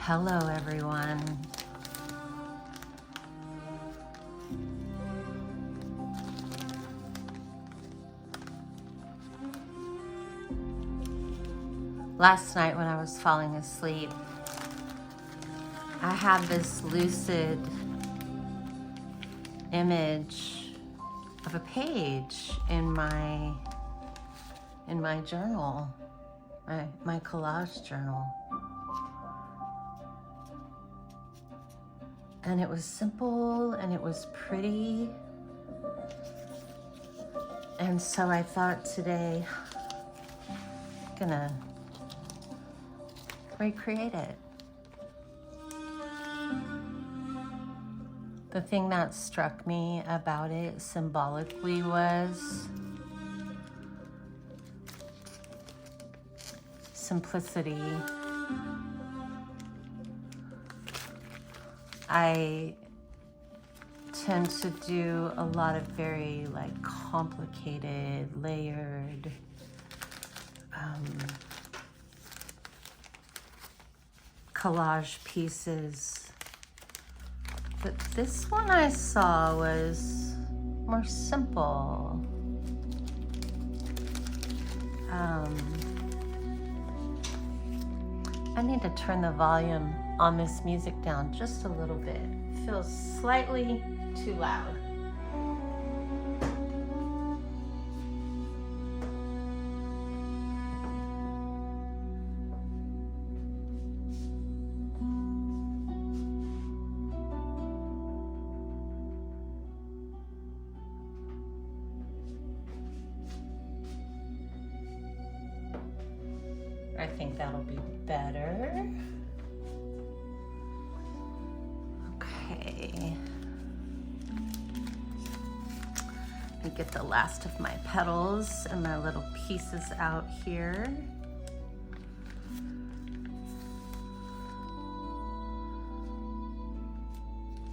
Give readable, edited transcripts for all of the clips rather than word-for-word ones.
Hello, everyone. Last night when I was falling asleep, I had this lucid image of a page in my journal, my collage journal. And it was simple and it was pretty. And so I thought today, I'm gonna recreate it. The thing that struck me about it symbolically was simplicity. I tend to do a lot of very complicated, layered, collage pieces. But this one I saw was more simple. I need to turn the volume on this music down just a little bit. It feels slightly too loud. I think that'll be better. Okay. Let me get the last of my petals and my little pieces out here.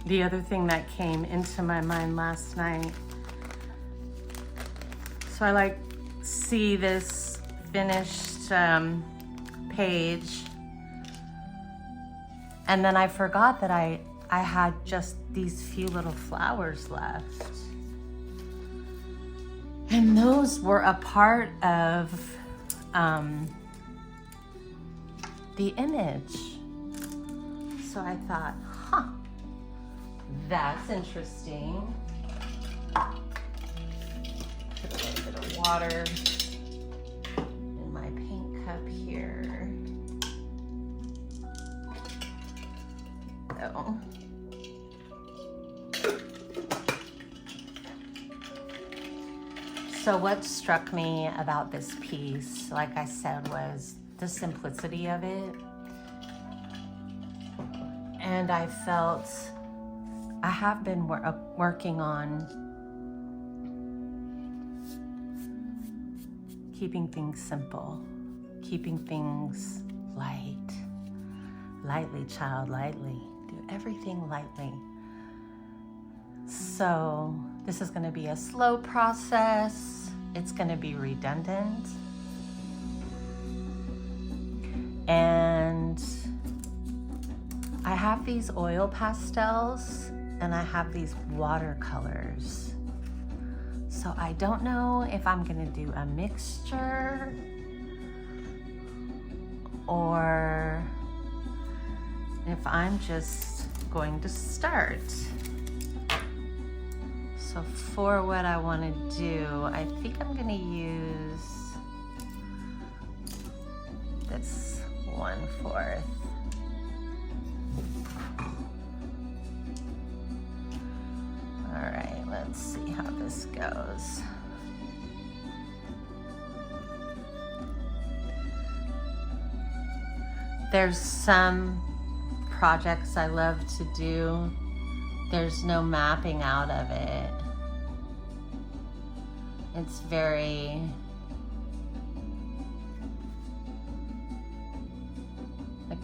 The other thing that came into my mind last night, so I see this finished page, and then I forgot that I had just these few little flowers left, and those were a part of the image. So I thought, that's interesting. Put a little bit of water in my paint cup here. So what struck me about this piece, like I said, was the simplicity of it. And I felt I have been working on keeping things simple, keeping things light. Lightly, child, lightly. Do everything lightly. So this is going to be a slow process. It's going to be redundant. And I have these oil pastels and I have these watercolors. So I don't know if I'm going to do a mixture or if I'm just going to start. So for what I want to do, I think I'm going to use this 1/4. All right, let's see how this goes. There's some projects I love to do. There's no mapping out of it. It's very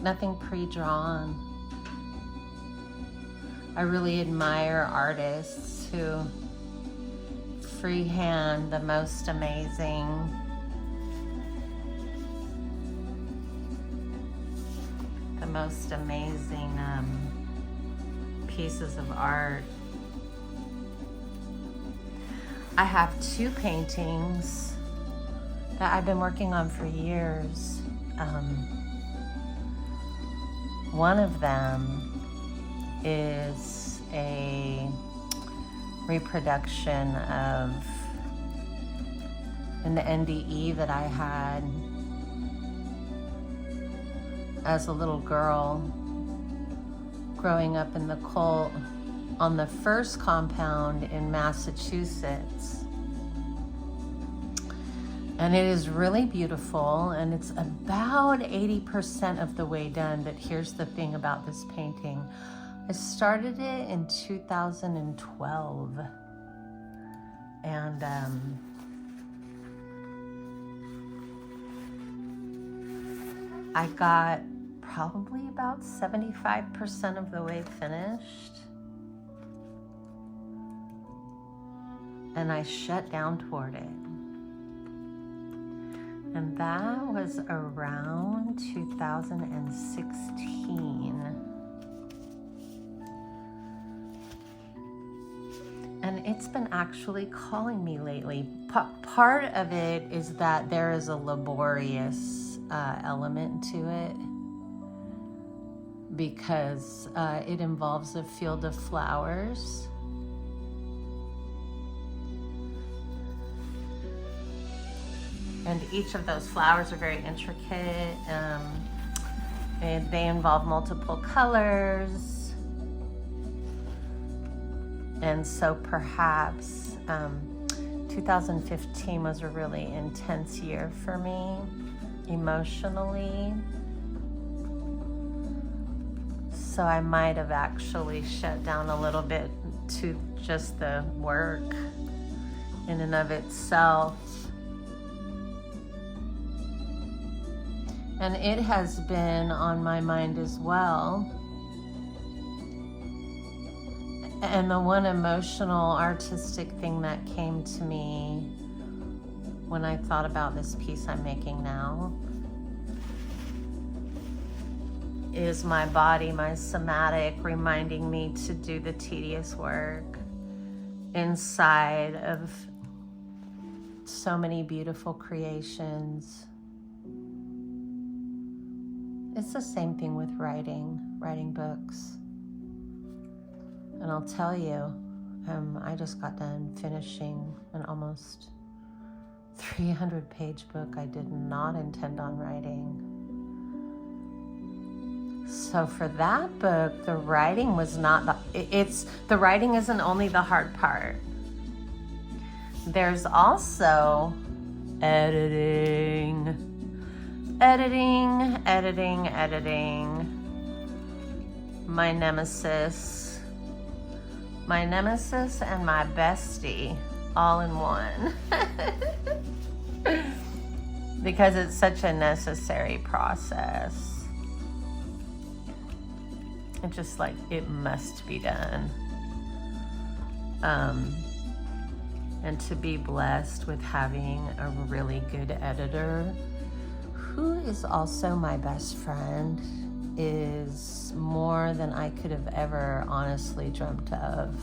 nothing pre-drawn. I really admire artists who freehand the most amazing most amazing pieces of art. I have 2 paintings that I've been working on for years. One of them is a reproduction of an NDE that I had as a little girl growing up in the cult on the first compound in Massachusetts. And it is really beautiful, and it's about 80% of the way done. But here's the thing about this painting. I started it in 2012, and I got probably about 75% of the way finished, and I shut down toward it. And that was around 2016. And it's been actually calling me lately. Part of it is that there is a laborious element to it, because it involves a field of flowers. And each of those flowers are very intricate. And they involve multiple colors. And so perhaps 2015 was a really intense year for me emotionally. So I might have actually shut down a little bit to just the work in and of itself. And it has been on my mind as well. And the one emotional, artistic thing that came to me when I thought about this piece I'm making now is my body, my somatic, reminding me to do the tedious work inside of so many beautiful creations. It's the same thing with writing books. And I'll tell you, I just got done finishing an almost 300-page book I did not intend on writing. So for that book, the writing was not the writing isn't only the hard part. There's also editing. My nemesis and my bestie all in one. Because it's such a necessary process. It's just like, it must be done. And to be blessed with having a really good editor who is also my best friend is more than I could have ever honestly dreamt of.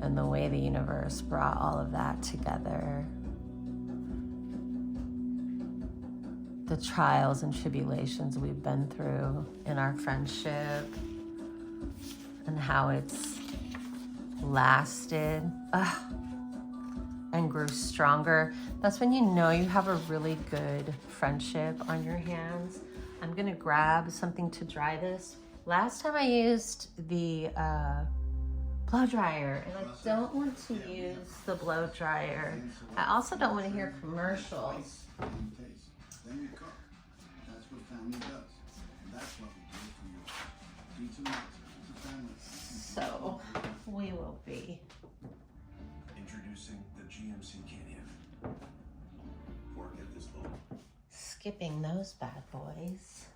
And the way the universe brought all of that together. The trials and tribulations we've been through in our friendship and how it's lasted and grew stronger. That's when you know you have a really good friendship on your hands. I'm gonna grab something to dry this. Last time I used the blow dryer, and I don't want to use the blow dryer. I also don't want to hear commercials. Then you cook. That's what family does. That's what we do for you. Pizza Max. It's a family. So we will be introducing the GMC Canyon. Pork at this low. skipping those bad boys.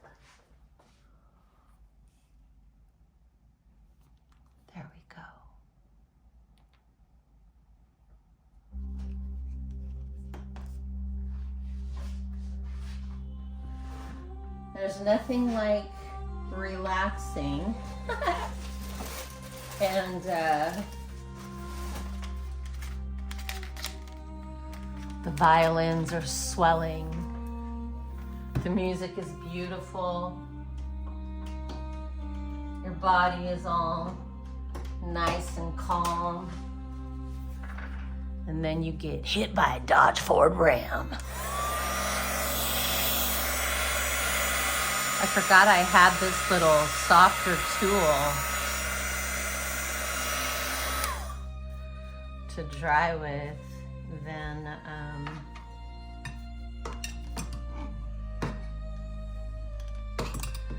There we go. There's nothing like relaxing. And the violins are swelling. The music is beautiful. Your body is all nice and calm. And then you get hit by a Dodge Ford Ram. I forgot I had this little softer tool to dry with. Then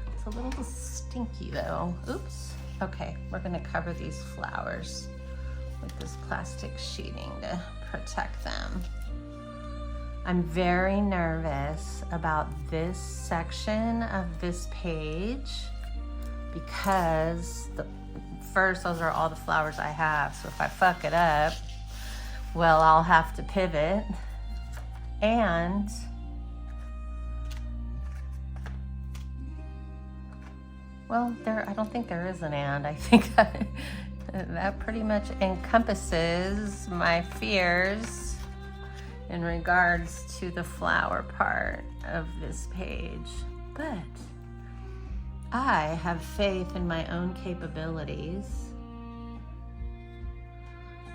it's a little stinky though. Oops. Okay, we're gonna cover these flowers with this plastic sheeting to protect them. I'm very nervous about this section of this page because first, those are all the flowers I have. So if I fuck it up, well, I'll have to pivot. And well, I don't think there is an and. I think that pretty much encompasses my fears in regards to the flower part of this page. But I have faith in my own capabilities,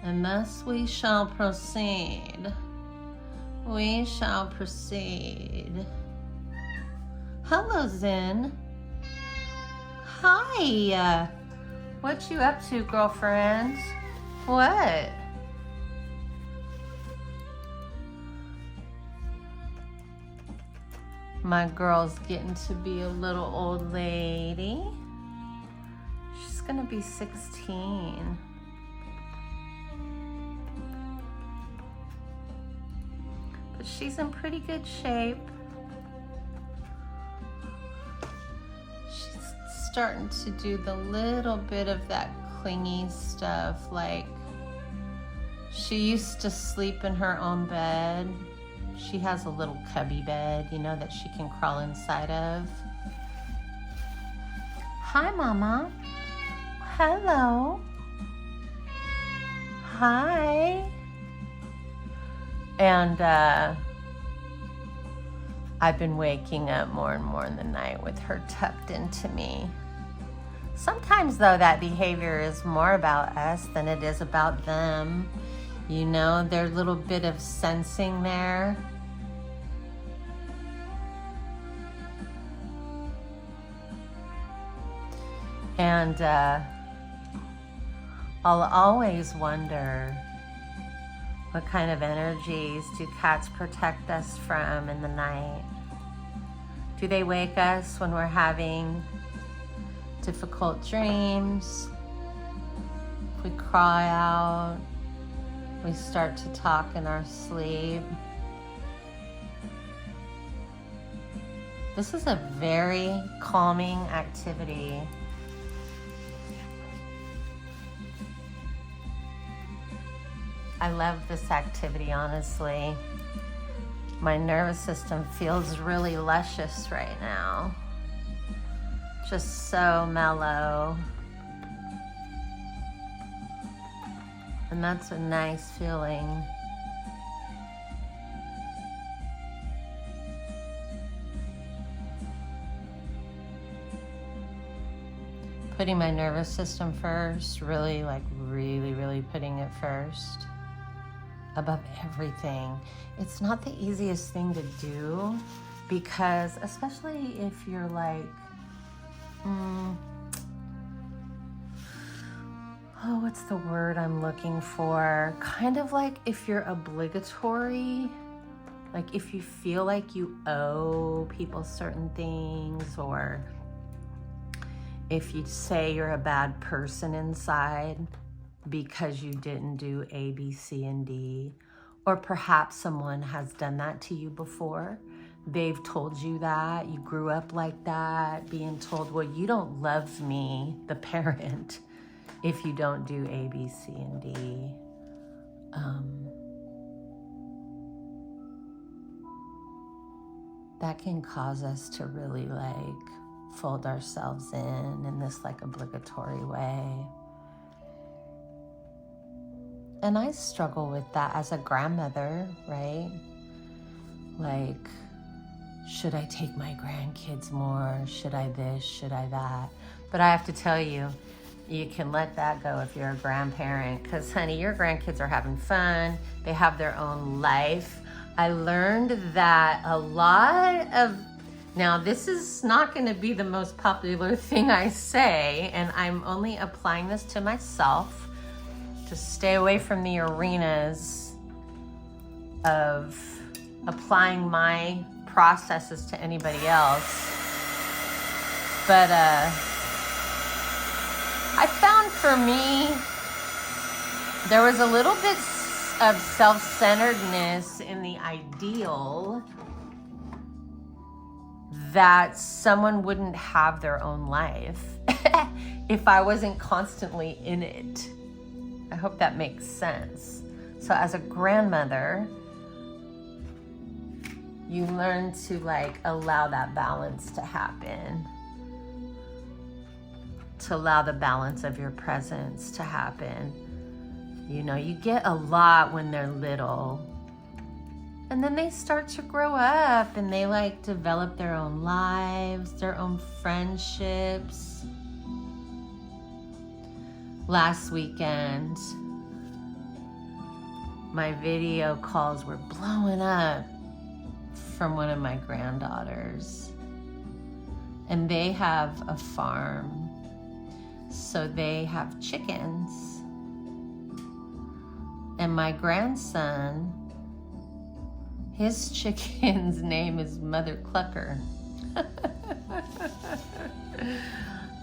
and thus we shall proceed. We shall proceed. Hello, Zen. Hi. What you up to, girlfriend? What? My girl's getting to be a little old lady. She's gonna be 16. But she's in pretty good shape. She's starting to do the little bit of that clingy stuff, like she used to sleep in her own bed. She has a little cubby bed, you know, that she can crawl inside of. Hi, Mama. Hello. Hi. And I've been waking up more and more in the night with her tucked into me. Sometimes, though, that behavior is more about us than it is about them. You know, there's a little bit of sensing there. And I'll always wonder, what kind of energies do cats protect us from in the night? Do they wake us when we're having difficult dreams? We cry out. We start to talk in our sleep. This is a very calming activity. I love this activity, honestly. My nervous system feels really luscious right now. Just so mellow. And that's a nice feeling. Putting my nervous system first, really putting it first above everything. It's not the easiest thing to do because, especially if you're like, what's the word I'm looking for? Kind of like if you're obligatory, like if you feel like you owe people certain things, or if you say you're a bad person inside because you didn't do A, B, C, and D, or perhaps someone has done that to you before. They've told you that, you grew up like that, being told, well, you don't love me, the parent, if you don't do A, B, C, and D. That can cause us to really fold ourselves in this like obligatory way. And I struggle with that as a grandmother, right? Like, should I take my grandkids more? Should I this? Should I that? But I have to tell you, you can let that go if you're a grandparent, because honey, your grandkids are having fun. They have their own life. I learned that a lot of, now this is not going to be the most popular thing I say, and I'm only applying this to myself to stay away from the arenas of applying my processes to anybody else. But I found for me, there was a little bit of self-centeredness in the ideal that someone wouldn't have their own life if I wasn't constantly in it. I hope that makes sense. So as a grandmother, you learn to like allow that balance to happen, to allow the balance of your presence to happen. You know, you get a lot when they're little, and then they start to grow up and they like develop their own lives, their own friendships. Last weekend, my video calls were blowing up from one of my granddaughters, and they have a farm, so they have chickens, and my grandson, his chicken's name is Mother Clucker.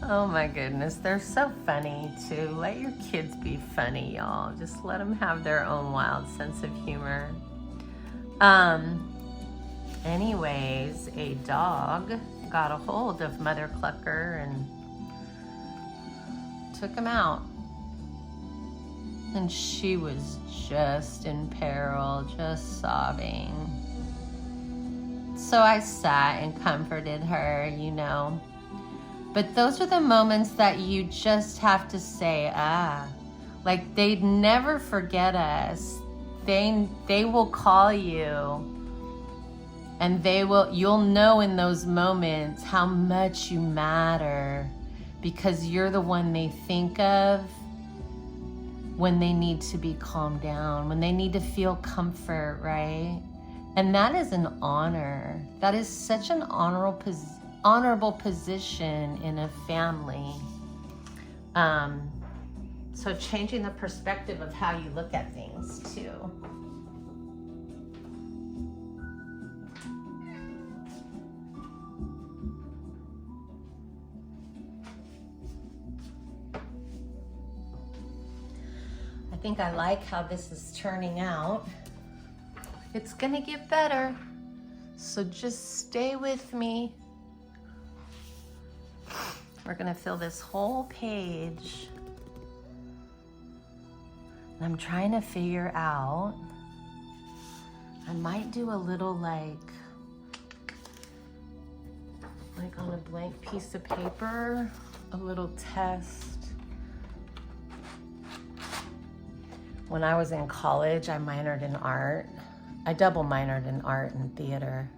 Oh my goodness, they're so funny too. Let your kids be funny, y'all. Just let them have their own wild sense of humor. Anyways, a dog got a hold of Mother Clucker and took him out. And she was just in peril, just sobbing. So I sat and comforted her, you know. But those are the moments that you just have to say, like they'd never forget us. They will call you, and you'll know in those moments how much you matter, because you're the one they think of when they need to be calmed down, when they need to feel comfort, right? And that is an honor. That is such an honorable position in a family. So changing the perspective of how you look at things too. I think I like how this is turning out. It's gonna get better, so just stay with me. We're gonna fill this whole page. And I'm trying to figure out, I might do a little like on a blank piece of paper, a little test. When I was in college, I minored in art. I double minored in art and theater.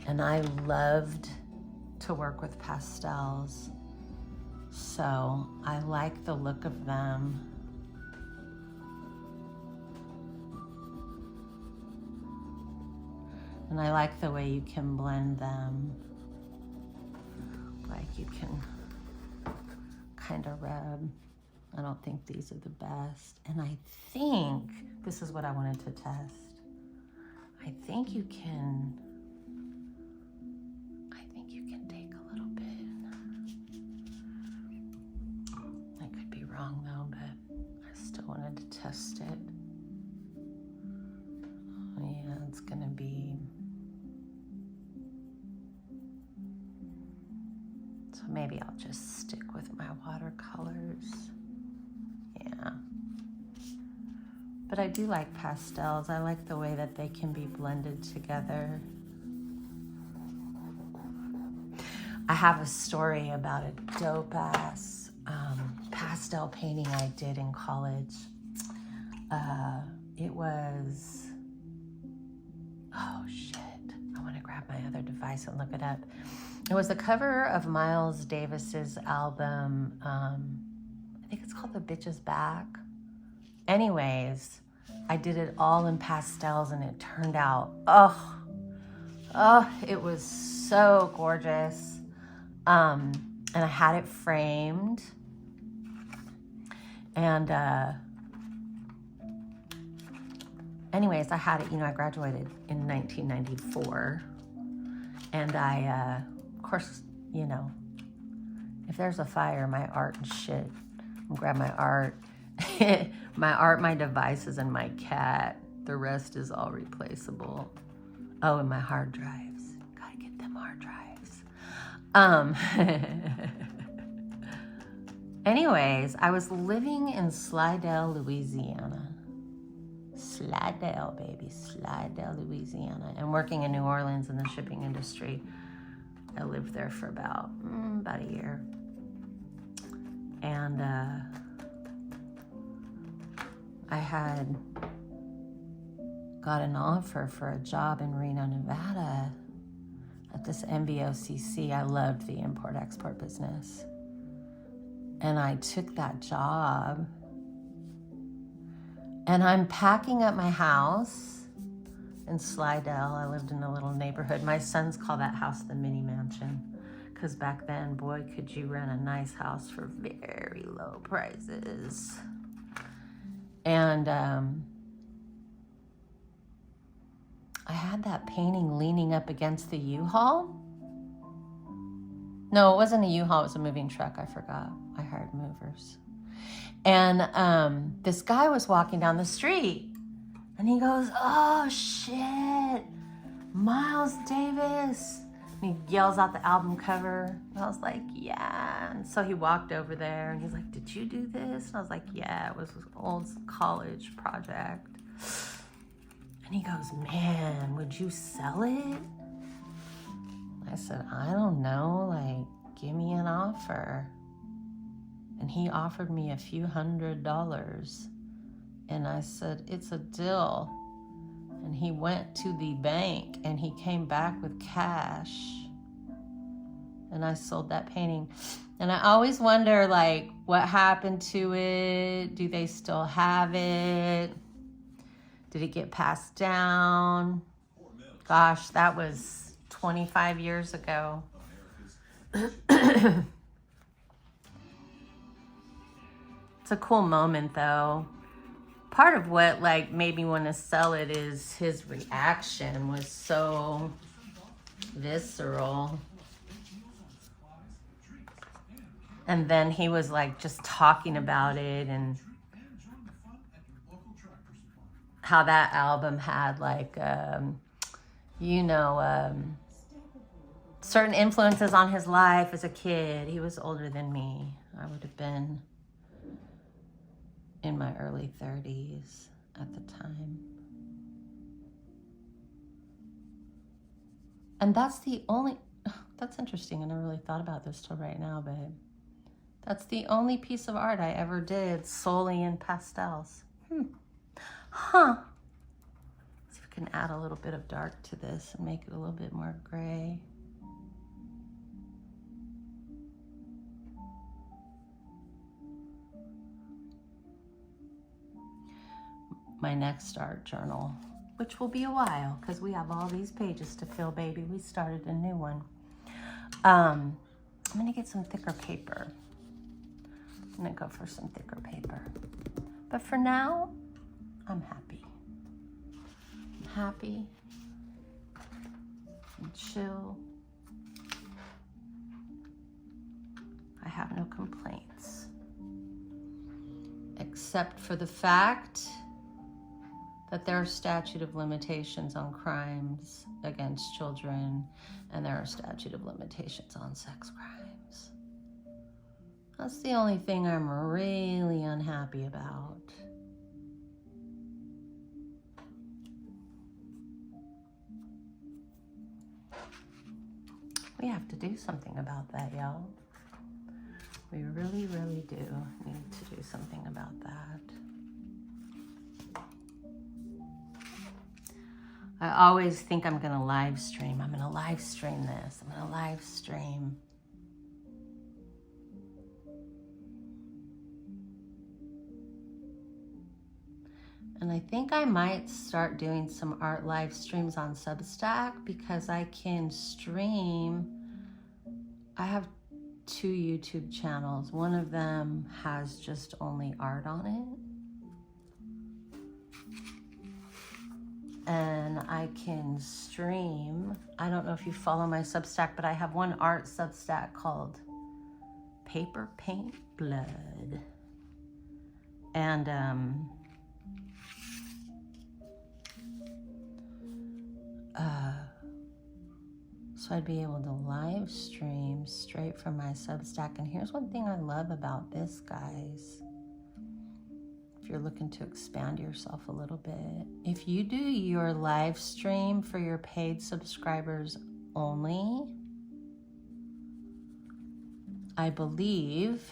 And I loved to work with pastels. So I like the look of them. And I like the way you can blend them. Like you can kind of rub. I don't think these are the best. And I think, this is what I wanted to test. I think you can take a little bit. I could be wrong though, but I still wanted to test it. Yeah, it's gonna be, so maybe I'll just stick with my watercolors. Yeah. But I do like pastels. I like the way that they can be blended together. I have a story about a dope ass pastel painting I did in college. It was, oh shit, I want to grab my other device and look it up. It was the cover of Miles Davis's album, I think it's called The Bitch's Back. Anyways, I did it all in pastels and it turned out, it was so gorgeous. And I had it framed. And anyways, I had it, I graduated in 1994. And I, of course, if there's a fire, my art and shit, I'll grab my art. My devices, and my cat. The rest is all replaceable. Oh, and my hard drives. Gotta get them hard drives. Anyways, I was living in Slidell, Louisiana. Slidell, baby. Slidell, Louisiana. And working in New Orleans in the shipping industry. I lived there for about a year. And I had got an offer for a job in Reno, Nevada at this MBOCC. I loved the import-export business. And I took that job. And I'm packing up my house in Slidell. I lived in a little neighborhood. My sons call that house the mini mansion. Because back then, boy, could you rent a nice house for very low prices. And I had that painting leaning up against the U-Haul. No, it wasn't a U-Haul, it was a moving truck. I forgot. I hired movers. And this guy was walking down the street. And he goes, oh, shit, Miles Davis. And he yells out the album cover. And I was like, yeah. And so he walked over there and he's like, did you do this? And I was like, yeah, it was an old college project. And he goes, man, would you sell it? I said, I don't know, like, give me an offer. And he offered me a few $100s. And I said, it's a deal. And he went to the bank and he came back with cash. And I sold that painting. And I always wonder, like, what happened to it? Do they still have it? Did it get passed down? Gosh, that was 25 years ago. It's a cool moment, though. Part of what, like, made me want to sell it is his reaction was so visceral. And then he was, like, just talking about it and how that album had, like, certain influences on his life as a kid. He was older than me. I would have been in my early 30s at the time. And that's interesting. I never really thought about this till right now, but that's the only piece of art I ever did solely in pastels. Huh. See if we can add a little bit of dark to this and make it a little bit more gray. My next art journal, which will be a while because we have all these pages to fill, baby. We started a new one. I'm gonna get some thicker paper. I'm gonna go for some thicker paper. But for now, I'm happy. I'm happy. I'm chill. I have no complaints. Except for the fact that there are statute of limitations on crimes against children, and there are statute of limitations on sex crimes. That's the only thing I'm really unhappy about. We have to do something about that, y'all. We really, really do need to do something about that. I always think I'm gonna live stream. I'm gonna live stream this. I'm gonna live stream. And I think I might start doing some art live streams on Substack because I can stream. I have 2 YouTube channels. One of them has just only art on it. And I can stream. I don't know if you follow my Substack, but I have one art Substack called Paper Paint Blood. And so I'd be able to live stream straight from my Substack. And here's one thing I love about this, guys. If you're looking to expand yourself a little bit, if you do your live stream for your paid subscribers only, I believe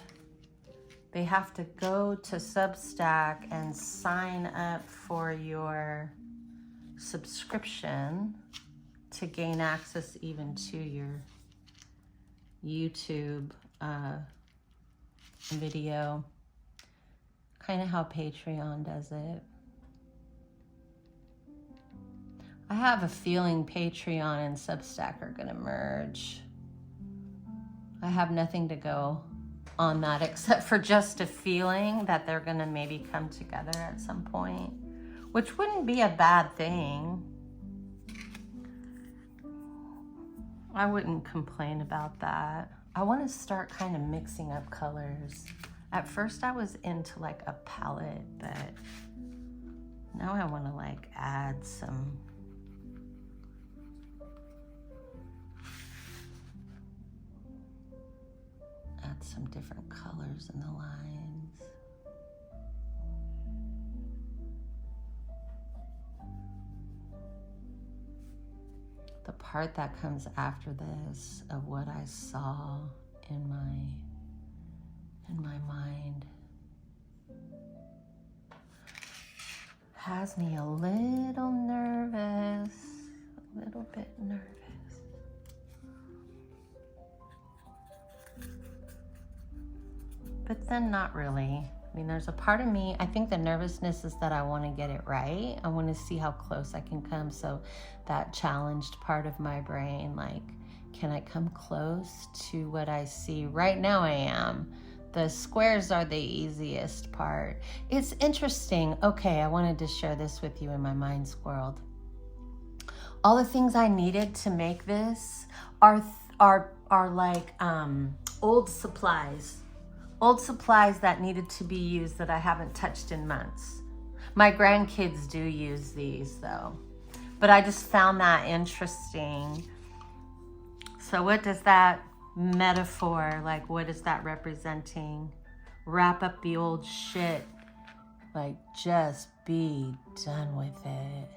they have to go to Substack and sign up for your subscription to gain access even to your YouTube video. Kind of how Patreon does it. I have a feeling Patreon and Substack are gonna merge. I have nothing to go on that except for just a feeling that they're gonna maybe come together at some point, which wouldn't be a bad thing. I wouldn't complain about that. I want to start kind of mixing up colors. At first I was into like a palette, but now I want to like add some different colors in the lines. The part that comes after this of what I saw in my mind has me a little nervous, a little bit nervous. But then not really. I mean, there's a part of me, I think the nervousness is that I want to get it right. I want to see how close I can come. So that challenged part of my brain, like, can I come close to what I see? Right now I am. The squares are the easiest part. It's interesting. Okay, I wanted to share this with you in my mind squirreled. All the things I needed to make this are like old supplies. Old supplies that needed to be used that I haven't touched in months. My grandkids do use these though, but I just found that interesting. So what does that metaphor, like what is that representing? Wrap up the old shit, like just be done with it.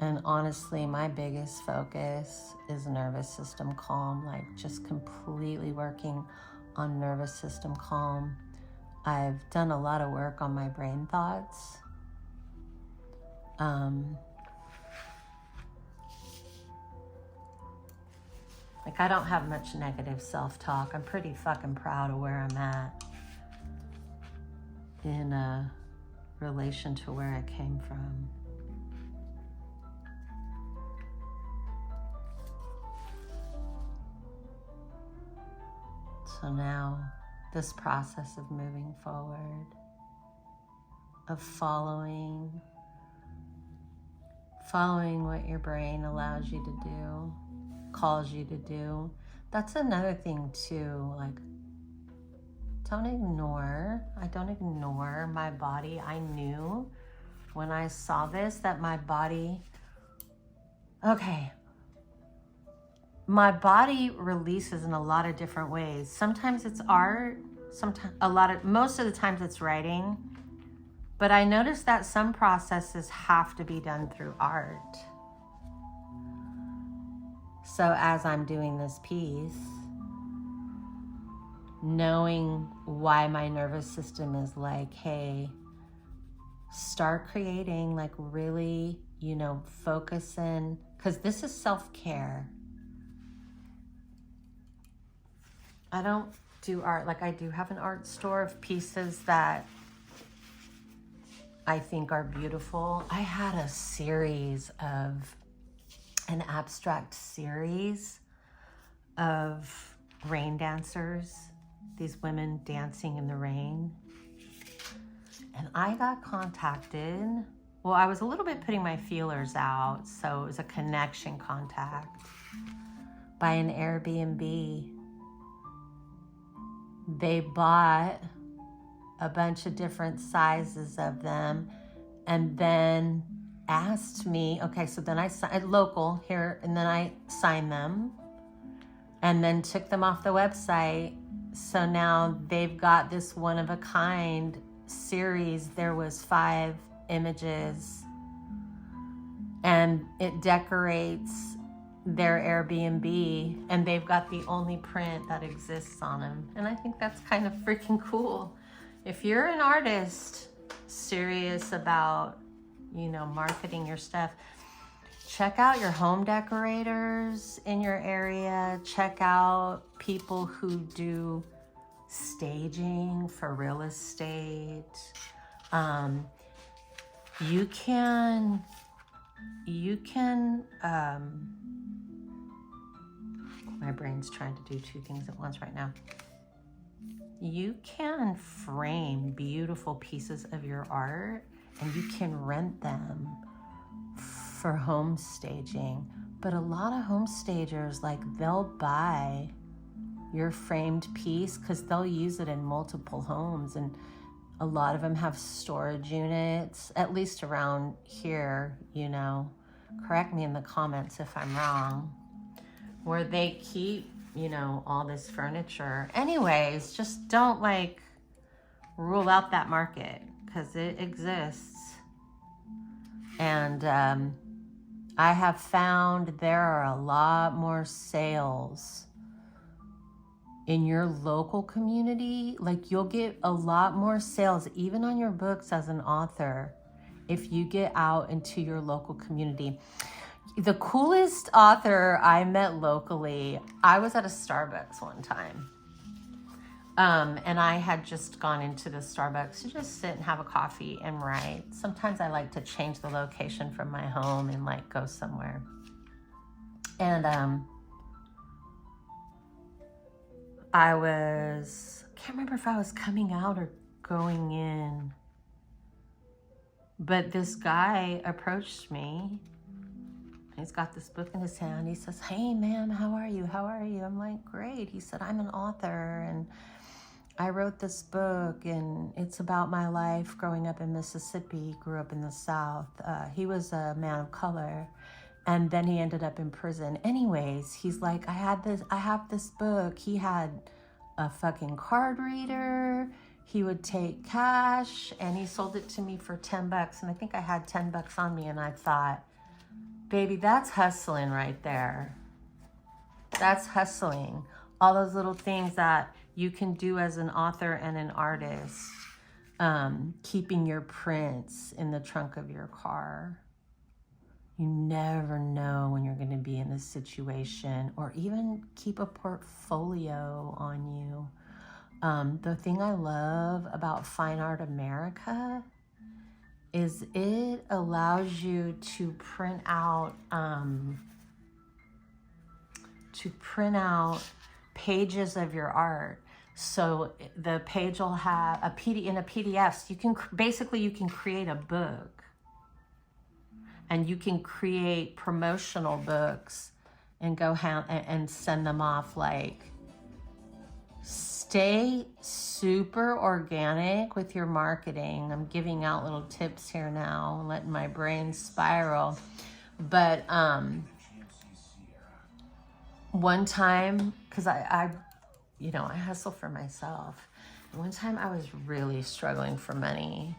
And honestly, my biggest focus is nervous system calm, like just completely working on nervous system calm. I've done a lot of work on my brain thoughts. Like I don't have much negative self-talk. I'm pretty fucking proud of where I'm at in relation to where I came from. So now, this process of moving forward, of following what your brain allows you to do, calls you to do. That's another thing too, like, I don't ignore my body. I knew when I saw this that my body, my body releases in a lot of different ways. Sometimes it's art, most of the times it's writing. But I noticed that some processes have to be done through art. So as I'm doing this piece, knowing why my nervous system is like, hey, start creating, like really, you know, focus in, because this is self-care. I don't do art. Like I do have an art store of pieces that I think are beautiful. I had a series of, an abstract series of rain dancers, these women dancing in the rain. And I got contacted. Well, I was a little bit putting my feelers out, so it was a connection contact by an Airbnb. They bought a bunch of different sizes of them and then asked me, okay, so then I signed local here, and then I signed them and then took them off the website. So now they've got this one of a kind series. There was 5 images and it decorates their Airbnb, and they've got the only print that exists on them. And I think that's kind of freaking cool. If you're an artist serious about, you know, marketing your stuff, check out your home decorators in your area. Check out people who do staging for real estate. You can my brain's trying to do 2 things at once right now. You can frame beautiful pieces of your art and you can rent them for home staging. But a lot of home stagers, like, they'll buy your framed piece because they'll use it in multiple homes, and a lot of them have storage units, at least around here, you know. Correct me in the comments if I'm wrong, where they keep, you know, all this furniture. Anyways, just don't like rule out that market because it exists. And I have found there are a lot more sales in your local community. Like, you'll get a lot more sales even on your books as an author if you get out into your local community. The coolest author I met locally, I was at a Starbucks one time. And I had just gone into the Starbucks to just sit and have a coffee and write. Sometimes I like to change the location from my home and like go somewhere. And can't remember if I was coming out or going in, but this guy approached me. He's got this book in his hand. He says, "Hey, ma'am, how are you? How are you?" I'm like, "Great." He said, "I'm an author and I wrote this book and it's about my life growing up in Mississippi, grew up in the South." He was a man of color and then he ended up in prison. Anyways, he's like, I have this book. He had a fucking card reader. He would take cash and he sold it to me for $10. And I think I had $10 on me, and I thought, baby, that's hustling right there. That's hustling. All those little things that you can do as an author and an artist, keeping your prints in the trunk of your car. You never know when you're going to be in this situation, or even keep a portfolio on you. The thing I love about Fine Art America is it allows you to print out pages of your art. So the page will have in a PDF. So you can create a book, and you can create promotional books and go and send them off. Like, stay super organic with your marketing. I'm giving out little tips here now, letting my brain spiral. But one time, because I hustle for myself. One time I was really struggling for money,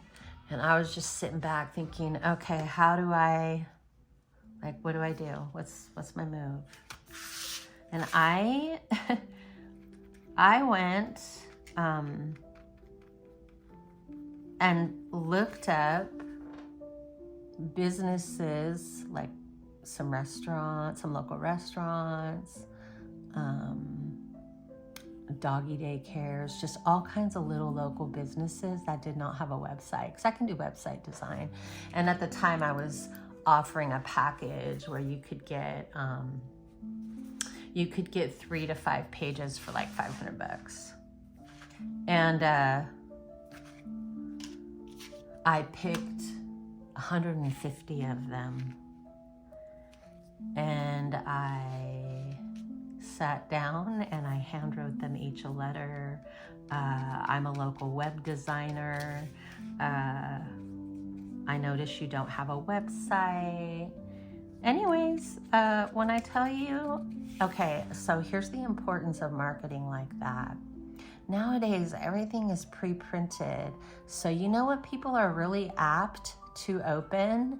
And I was just sitting back thinking, okay, how do I, like, what do I do? What's my move? And I went and looked up businesses, like some restaurants, some local restaurants, doggy daycares, just all kinds of little local businesses that did not have a website, because I can do website design. And at the time I was offering a package where you could get 3 to 5 pages for like $500. And I picked 150 of them, and I sat down and I hand wrote them each a letter. I'm a local web designer. I notice you don't have a website. Anyways, when I tell you, okay, so here's the importance of marketing like that. Nowadays, everything is pre-printed. So you know what people are really apt to open?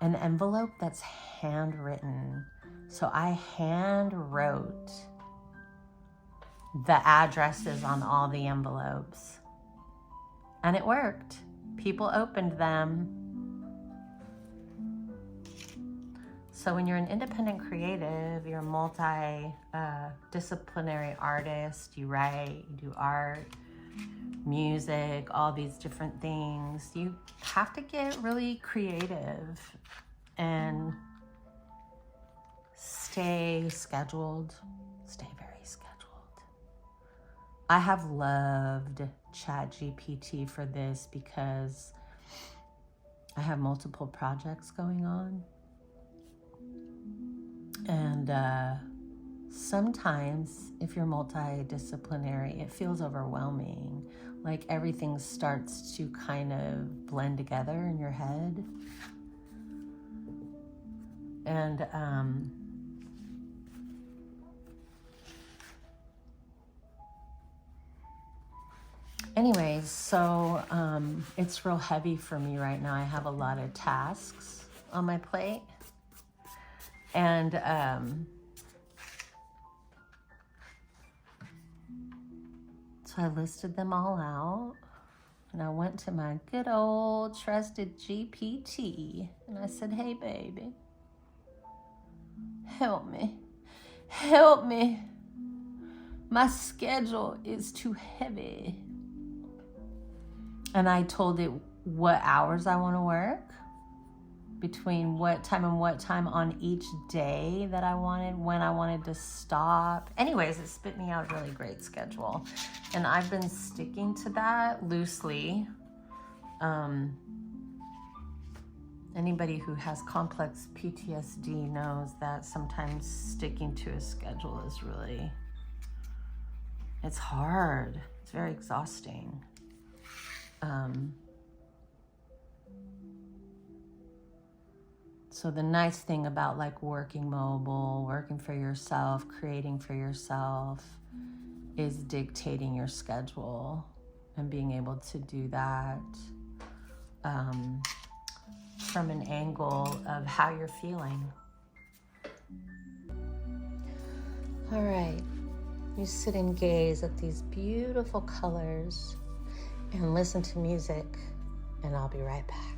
An envelope that's handwritten. So I hand wrote the addresses on all the envelopes. And it worked. People opened them. So when you're an independent creative, you're a multi-disciplinary artist, you write, you do art, music, all these different things, you have to get really creative and stay scheduled, stay very scheduled. I have loved ChatGPT for this because I have multiple projects going on. And sometimes if you're multidisciplinary, it feels overwhelming. Like everything starts to kind of blend together in your head. And anyways, so it's real heavy for me right now. I have a lot of tasks on my plate. And so I listed them all out, and I went to my good old trusted GPT, and I said, hey, baby, help me. My schedule is too heavy. And I told it what hours I want to work, between what time and what time on each day that I wanted, when I wanted to stop. Anyways, it spit me out a really great schedule. And I've been sticking to that loosely. Anybody who has complex PTSD knows that sometimes sticking to a schedule is really, it's hard. It's very exhausting. So the nice thing about like working mobile, working for yourself, creating for yourself, is dictating your schedule and being able to do that from an angle of how you're feeling. All right, you sit and gaze at these beautiful colors and listen to music, and I'll be right back.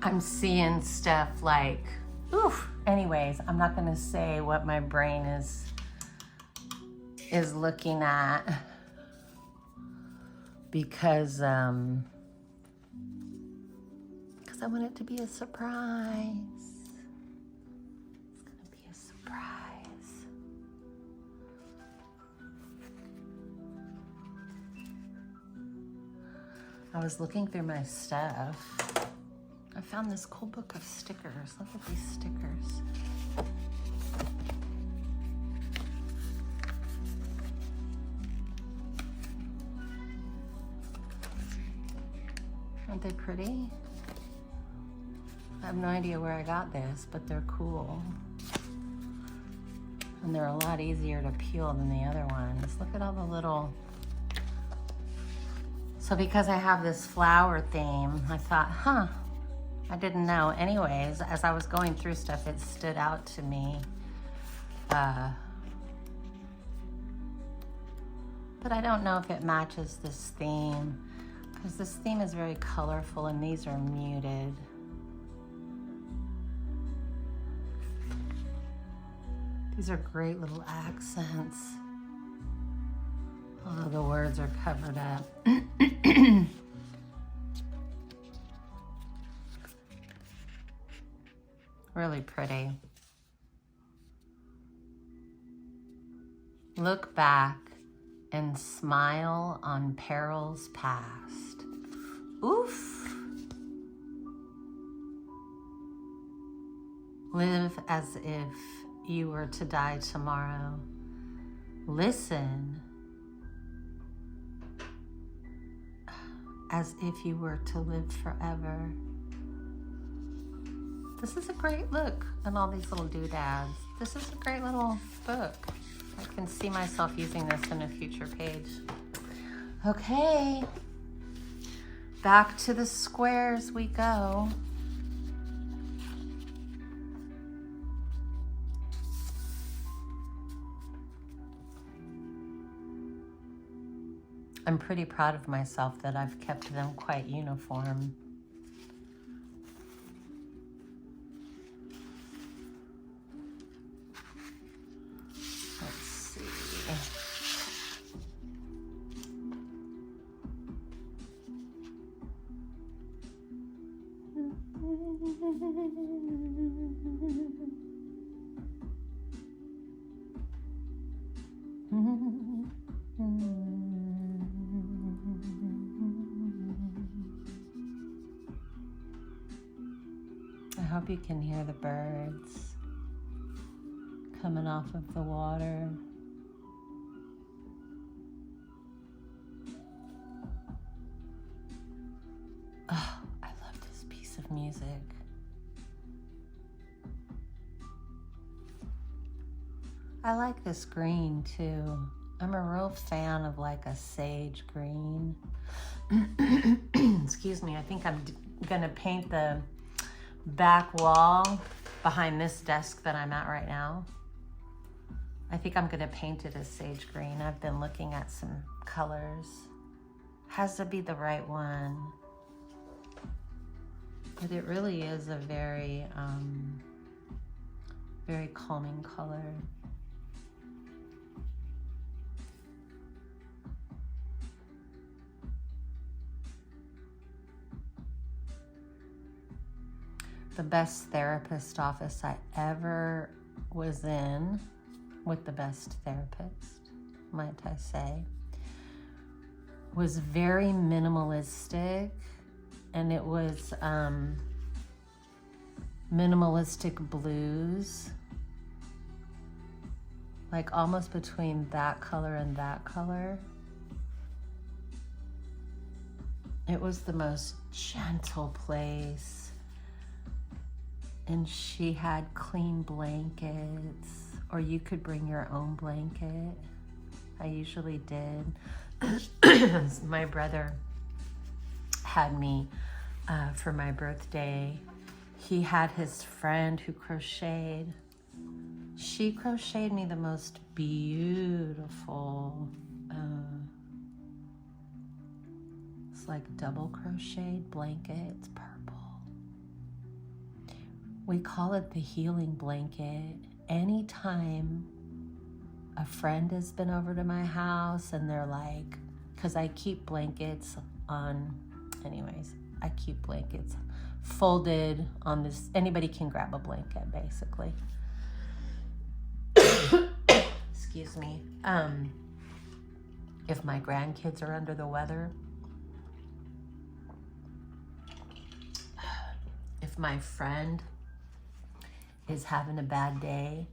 I'm seeing stuff like, oof. Anyways, I'm not gonna say what my brain is looking at because I want it to be a surprise. It's gonna be a surprise. I was looking through my stuff. I found this cool book of stickers. Look at these stickers. Aren't they pretty? I have no idea where I got this, but they're cool. And they're a lot easier to peel than the other ones. Look at all the little... So because I have this flower theme, I thought, I didn't know. Anyways, as I was going through stuff, it stood out to me. But I don't know if it matches this theme, because this theme is very colorful and these are muted. These are great little accents. Although the words are covered up. Really pretty. Look back and smile on perils past. Oof. Live as if you were to die tomorrow. Listen as if you were to live forever. This is a great look at all these little doodads. This is a great little book. I can see myself using this in a future page. Okay, back to the squares we go. I'm pretty proud of myself that I've kept them quite uniform. Let's see. I hope you can hear the birds coming off of the water. Oh, I love this piece of music. I like this green too. I'm a real fan of like a sage green. Excuse me, I think I'm gonna paint the back wall behind this desk that I'm at right now. I think I'm gonna paint it as sage green. I've been looking at some colors. Has to be the right one. But it really is a very, very calming color. The best therapist office I ever was in, with the best therapist, might I say, was very minimalistic, and it was minimalistic blues, like almost between that color and that color. It was the most gentle place. And she had clean blankets, or you could bring your own blanket. I usually did. My brother had me for my birthday. He had his friend who crocheted. She crocheted me the most beautiful, it's like double crocheted blanket. It's purple. We call it the healing blanket. Anytime a friend has been over to my house and they're like, because I keep blankets on, anyways, I keep blankets folded on this. Anybody can grab a blanket, basically. Excuse me. If my grandkids are under the weather, if my friend is having a bad day,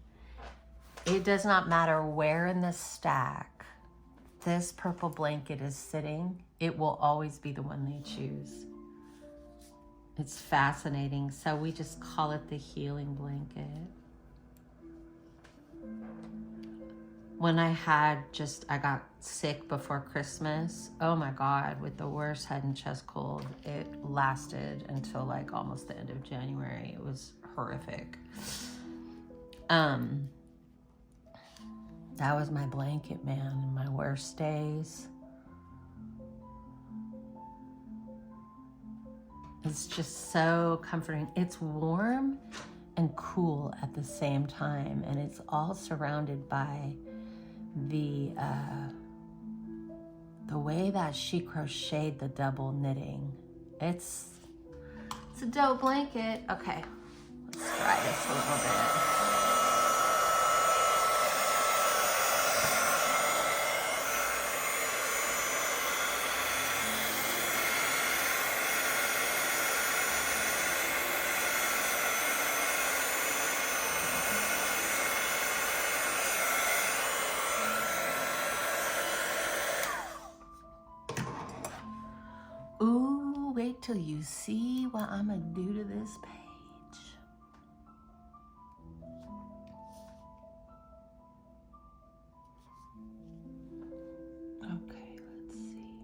it does not matter where in the stack this purple blanket is sitting, it will always be the one they choose. It's fascinating. So we just call it the healing blanket. When I got sick before Christmas, oh my God, with the worst head and chest cold, it lasted until like almost the end of January. It was horrific. That was my blanket, man, in my worst days. It's just so comforting. It's warm and cool at the same time, and it's all surrounded by the way that she crocheted the double knitting. It's a dope blanket. Okay, let's try this a little bit. Ooh, wait till you see what I'm gonna do to this page. Okay, let's see.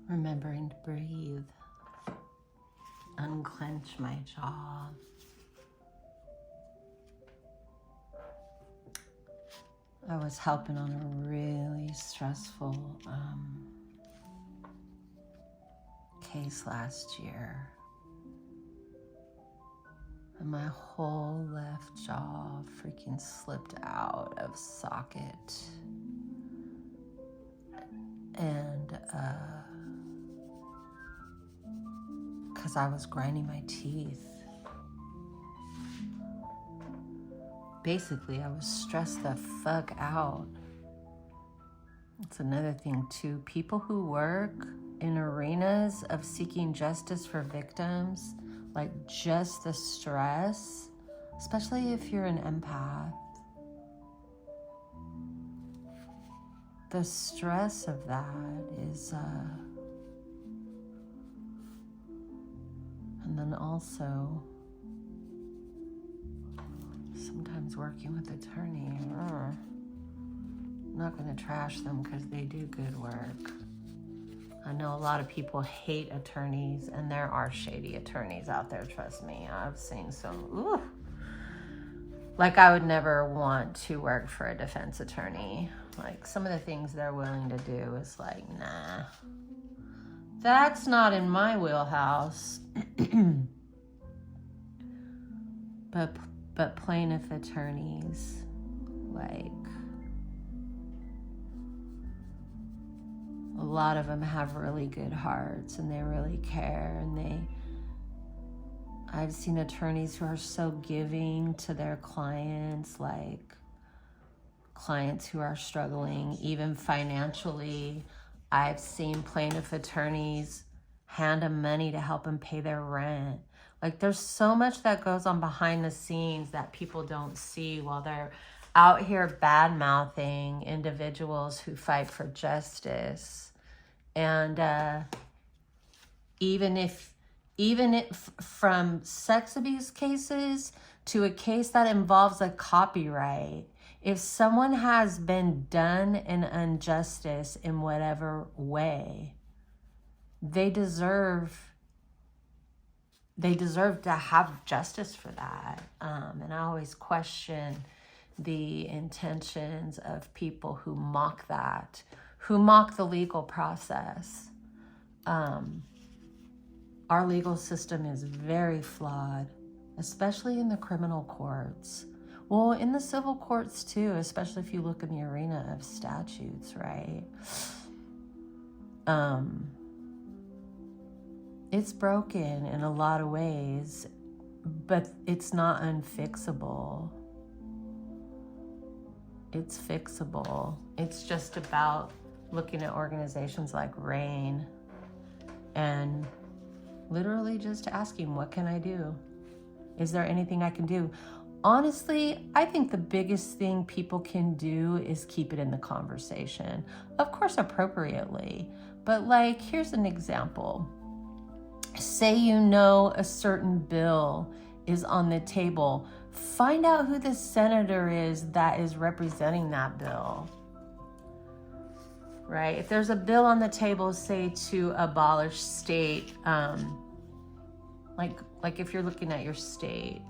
Remembering to breathe, unclench my jaw. I was helping on a really stressful case last year, and my whole left jaw freaking slipped out of socket. And because I was grinding my teeth. Basically, I was stressed the fuck out. It's another thing too. People who work in arenas of seeking justice for victims, like just the stress, especially if you're an empath, the stress of that is, and then also sometimes working with attorney. I'm not going to trash them because they do good work. I know a lot of people hate attorneys, and there are shady attorneys out there, trust me. I've seen some, ooh. Like, I would never want to work for a defense attorney. Like, some of the things they're willing to do is like, nah, that's not in my wheelhouse. But plaintiff attorneys, like, a lot of them have really good hearts and they really care, and I've seen attorneys who are so giving to their clients, like clients who are struggling, even financially. I've seen plaintiff attorneys hand them money to help them pay their rent. Like, there's so much that goes on behind the scenes that people don't see while they're out here bad-mouthing individuals who fight for justice. And even if from sex abuse cases to a case that involves a copyright, if someone has been done an injustice in whatever way, they deserve to have justice for that. And I always question the intentions of people who mock that, who mock the legal process. Our legal system is very flawed, especially in the criminal courts. Well, in the civil courts too, especially if you look in the arena of statutes, right? It's broken in a lot of ways, but it's not unfixable. It's fixable. It's just about looking at organizations like RAIN and literally just asking, what can I do? Is there anything I can do? Honestly, I think the biggest thing people can do is keep it in the conversation. Of course, appropriately. But like, here's an example. Say you know a certain bill is on the table. Find out who the senator is that is representing that bill. Right? If there's a bill on the table, say to abolish state, like if you're looking at your state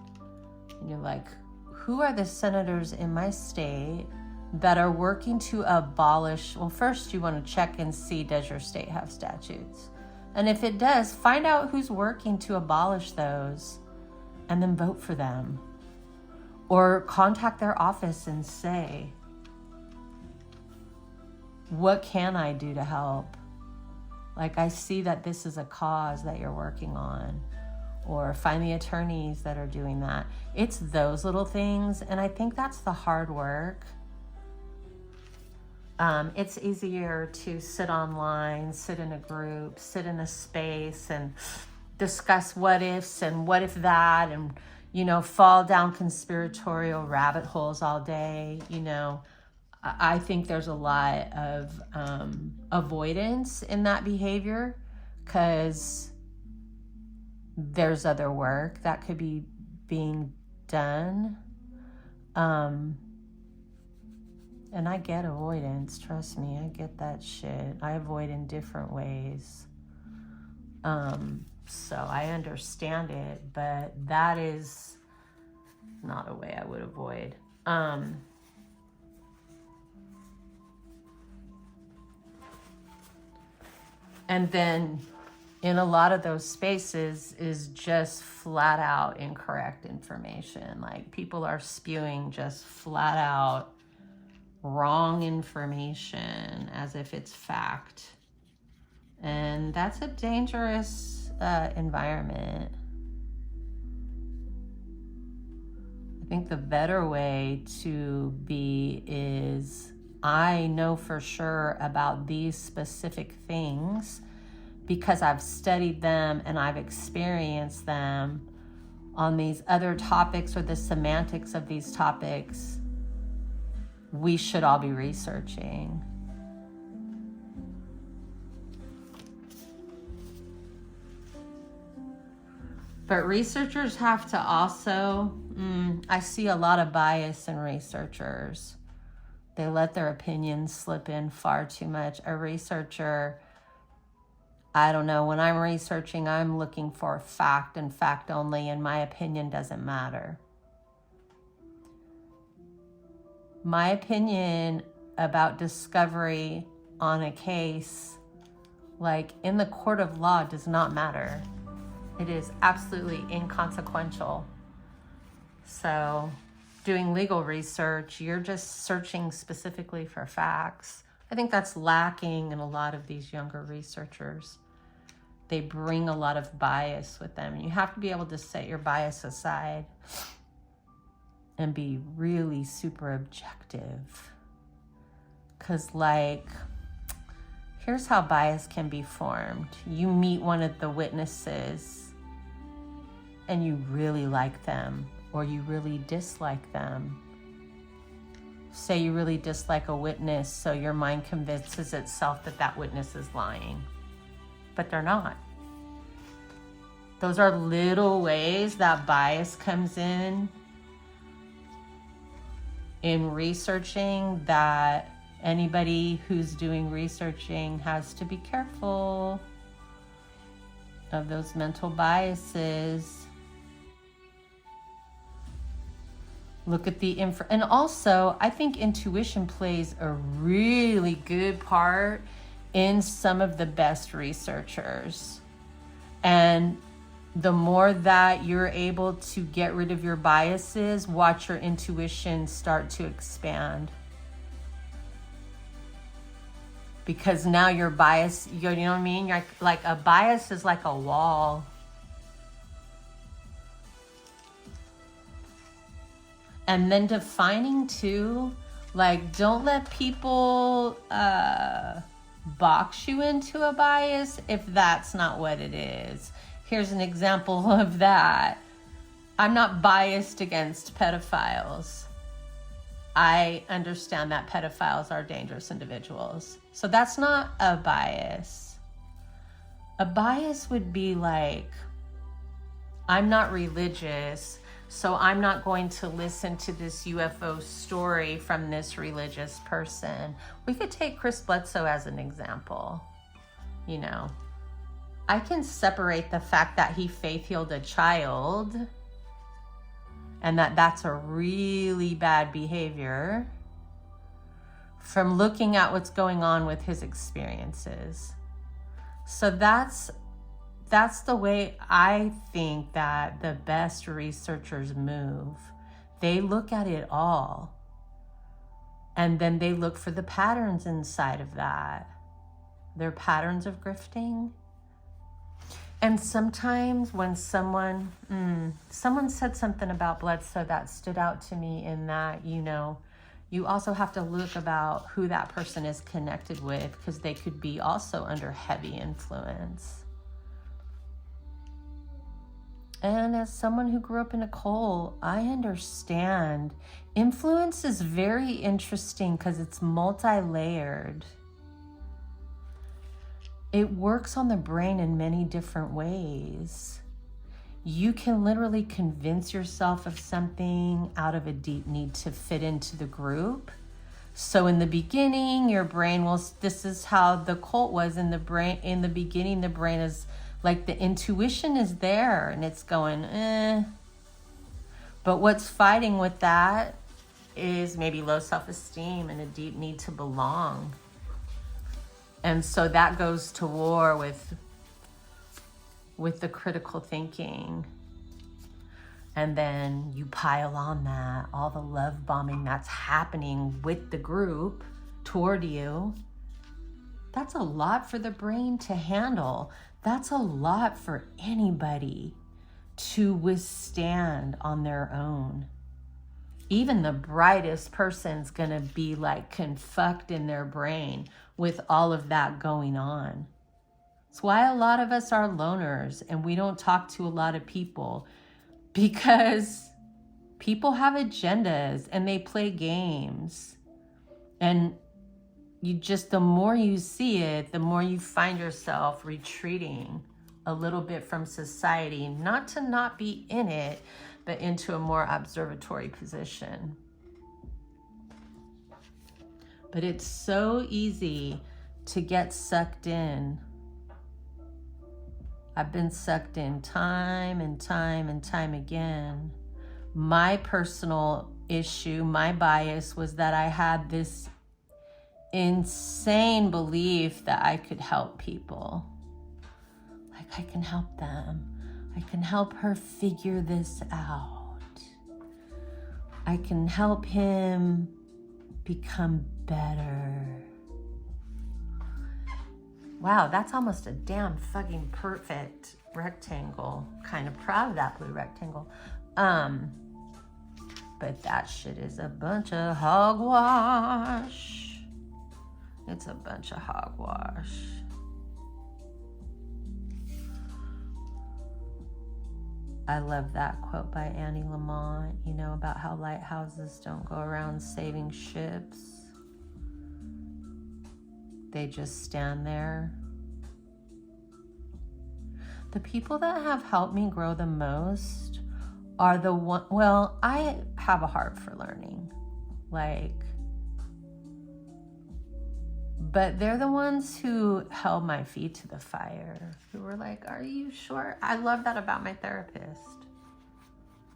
and you're like, who are the senators in my state that are working to abolish? Well, first you want to check and see, does your state have statutes? And if it does, find out who's working to abolish those and then vote for them. Or contact their office and say, what can I do to help? Like, I see that this is a cause that you're working on. Or find the attorneys that are doing that. It's those little things, and I think that's the hard work. It's easier to sit online, sit in a group, sit in a space and discuss what ifs and what if that, and, you know, fall down conspiratorial rabbit holes all day. You know, I think there's a lot of avoidance in that behavior because there's other work that could be being done. And I get avoidance, trust me, I get that shit. I avoid in different ways. So I understand it, but that is not a way I would avoid. And then in a lot of those spaces is just flat out incorrect information. Like, people are spewing just flat out wrong information as if it's fact. And that's a dangerous environment. I think the better way to be is, I know for sure about these specific things because I've studied them and I've experienced them on these other topics or the semantics of these topics. We should all be researching. But researchers have to also, I see a lot of bias in researchers. They let their opinions slip in far too much. A researcher, I don't know, when I'm researching, I'm looking for fact and fact only, and my opinion doesn't matter. My opinion about discovery on a case, like in the court of law, does not matter. It is absolutely inconsequential. So doing legal research, you're just searching specifically for facts. I think that's lacking in a lot of these younger researchers. They bring a lot of bias with them. You have to be able to set your bias aside and be really super objective. Because, like, here's how bias can be formed. You meet one of the witnesses and you really like them or you really dislike them. Say you really dislike a witness, so your mind convinces itself that that witness is lying, but they're not. Those are little ways that bias comes in in researching that anybody who's doing researching has to be careful of those mental biases. Look at the and also I think intuition plays a really good part in some of the best researchers. And the more that you're able to get rid of your biases, watch your intuition start to expand. Because now your bias, you know what I mean? You're like a bias is like a wall. And then defining too, like don't let people box you into a bias if that's not what it is. Here's an example of that. I'm not biased against pedophiles. I understand that pedophiles are dangerous individuals. So that's not a bias. A bias would be like, I'm not religious, so I'm not going to listen to this UFO story from this religious person. We could take Chris Bledsoe as an example. You know, I can separate the fact that he faith healed a child and that's a really bad behavior from looking at what's going on with his experiences. So that's the way I think that the best researchers move. They look at it all. And then they look for the patterns inside of that. Their patterns of grifting. And sometimes when someone said something about Bledsoe that stood out to me in that, you know, you also have to look about who that person is connected with, because they could be also under heavy influence. And as someone who grew up in a cult, I understand. Influence is very interesting because it's multi-layered. It works on the brain in many different ways. You can literally convince yourself of something out of a deep need to fit into the group. So in the beginning, your brain will, this is how the cult was in the brain. In the beginning, the brain is like the intuition is there and it's going, But what's fighting with that is maybe low self-esteem and a deep need to belong. And so that goes to war with the critical thinking. And then you pile on that, all the love bombing that's happening with the group toward you. That's a lot for the brain to handle. That's a lot for anybody to withstand on their own. Even the brightest person's gonna be like confucked in their brain with all of that going on. That's why a lot of us are loners and we don't talk to a lot of people, because people have agendas and they play games. And you just, the more you see it, the more you find yourself retreating a little bit from society, not to not be in it, but into a more observatory position. But it's so easy to get sucked in. I've been sucked in time and time and time again. My personal issue, my bias was that I had this insane belief that I could help people. Like, I can help them. I can help her figure this out. I can help him become better. Wow, that's almost a damn fucking perfect rectangle. Kind of proud of that blue rectangle. But that shit is a bunch of hogwash. It's a bunch of hogwash. I love that quote by Annie Lamont, you know, about how lighthouses don't go around saving ships. They just stand there. The people that have helped me grow the most are the one, well, I have a heart for learning. Like, but they're the ones who held my feet to the fire, who were like, are you sure? I love that about my therapist.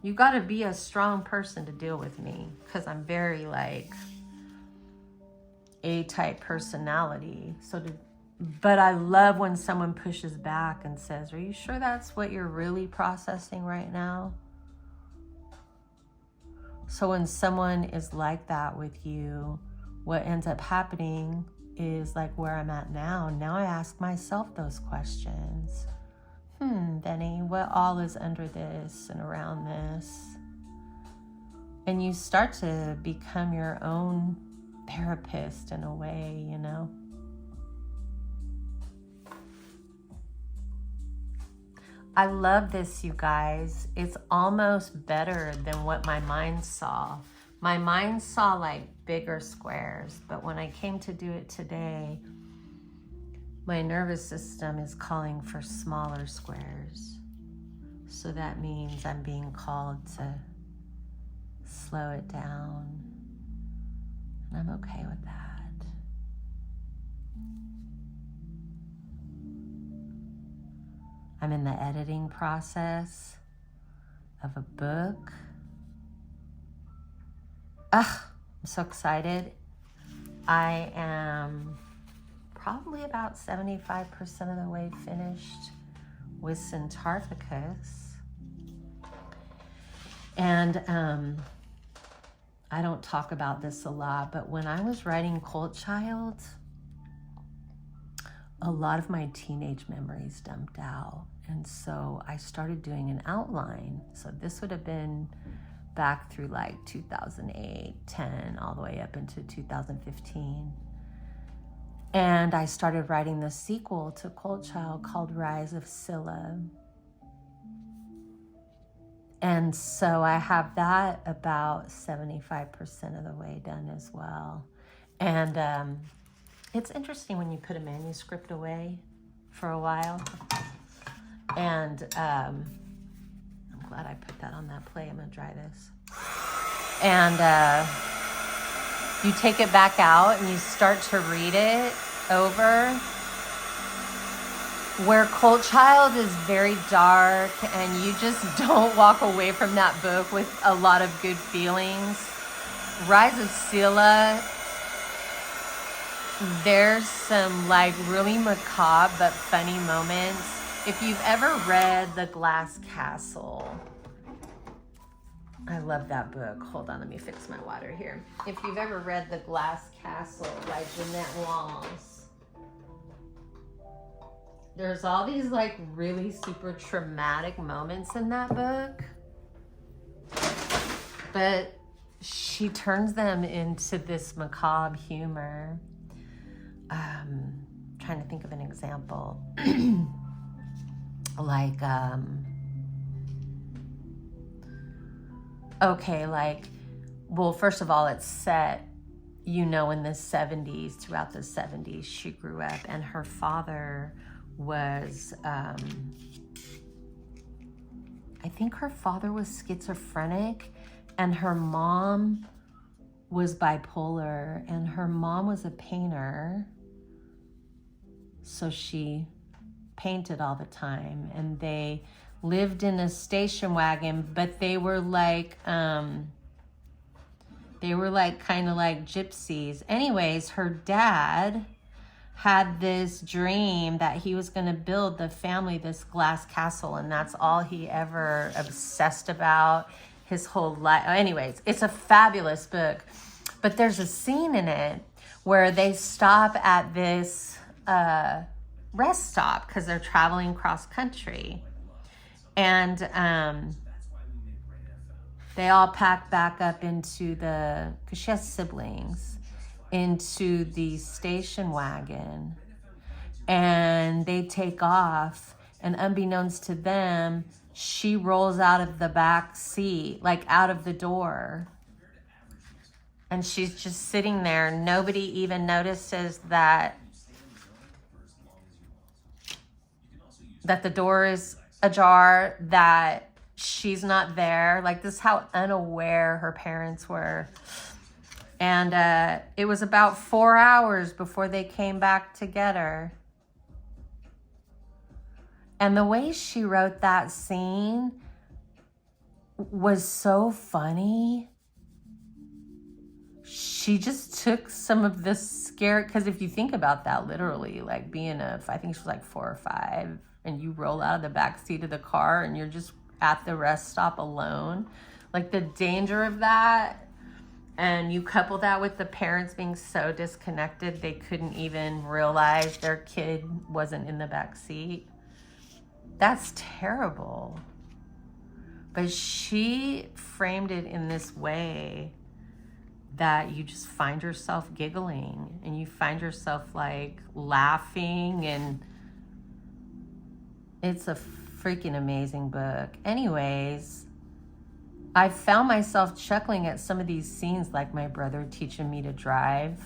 You got to be a strong person to deal with me, because I'm very like A-type personality. But I love when someone pushes back and says, are you sure that's what you're really processing right now? So when someone is like that with you, what ends up happening is like where I'm at now. Now I ask myself those questions. Benny, what all is under this and around this? And you start to become your own therapist in a way, you know? I love this, you guys. It's almost better than what my mind saw. My mind saw like bigger squares, but when I came to do it today, my nervous system is calling for smaller squares. So that means I'm being called to slow it down. And I'm okay with that. I'm in the editing process of a book. I'm so excited. I am probably about 75% of the way finished with Centarficus. And I don't talk about this a lot, but when I was writing Cold Child, a lot of my teenage memories dumped out. And so I started doing an outline. So this would have been back through like 2008, 10, all the way up into 2015. And I started writing the sequel to Cold Child called Rise of Scylla. And so I have that about 75% of the way done as well. And it's interesting when you put a manuscript away for a while. And I'm glad I put that on that plate. I'm gonna dry this. And you take it back out and you start to read it over. Where Cold Child is very dark and you just don't walk away from that book with a lot of good feelings. Rise of Scylla, there's some like really macabre but funny moments. If you've ever read The Glass Castle, I love that book. Hold on, let me fix my water here. If you've ever read The Glass Castle by Jeanette Walls, there's all these like really super traumatic moments in that book, but she turns them into this macabre humor. Trying to think of an example. Like, okay, like, well, first of all, it's set, you know, in the 70s, throughout the 70s, she grew up, and her father was, I think her father was schizophrenic, and her mom was bipolar, and her mom was a painter, so she painted all the time, and they lived in a station wagon, but they were like kind of like gypsies. Anyways, her dad had this dream that he was going to build the family this glass castle, and that's all he ever obsessed about his whole life. Anyways, it's a fabulous book, but there's a scene in it where they stop at this rest stop because they're traveling cross country, and they all pack back up into the, because she has siblings, into the station wagon, and they take off, and unbeknownst to them, she rolls out of the back seat, like out of the door, and she's just sitting there. Nobody even notices that the door is ajar, that she's not there. Like, this is how unaware her parents were. And it was about 4 hours before they came back together. And the way she wrote that scene was so funny. She just took some of the scare, because if you think about that literally, like being I think she was like 4 or 5, and you roll out of the back seat of the car and you're just at the rest stop alone, like the danger of that. And you couple that with the parents being so disconnected, they couldn't even realize their kid wasn't in the back seat. That's terrible. But she framed it in this way that you just find yourself giggling and you find yourself like laughing, and it's a freaking amazing book. Anyways, I found myself chuckling at some of these scenes, like my brother teaching me to drive.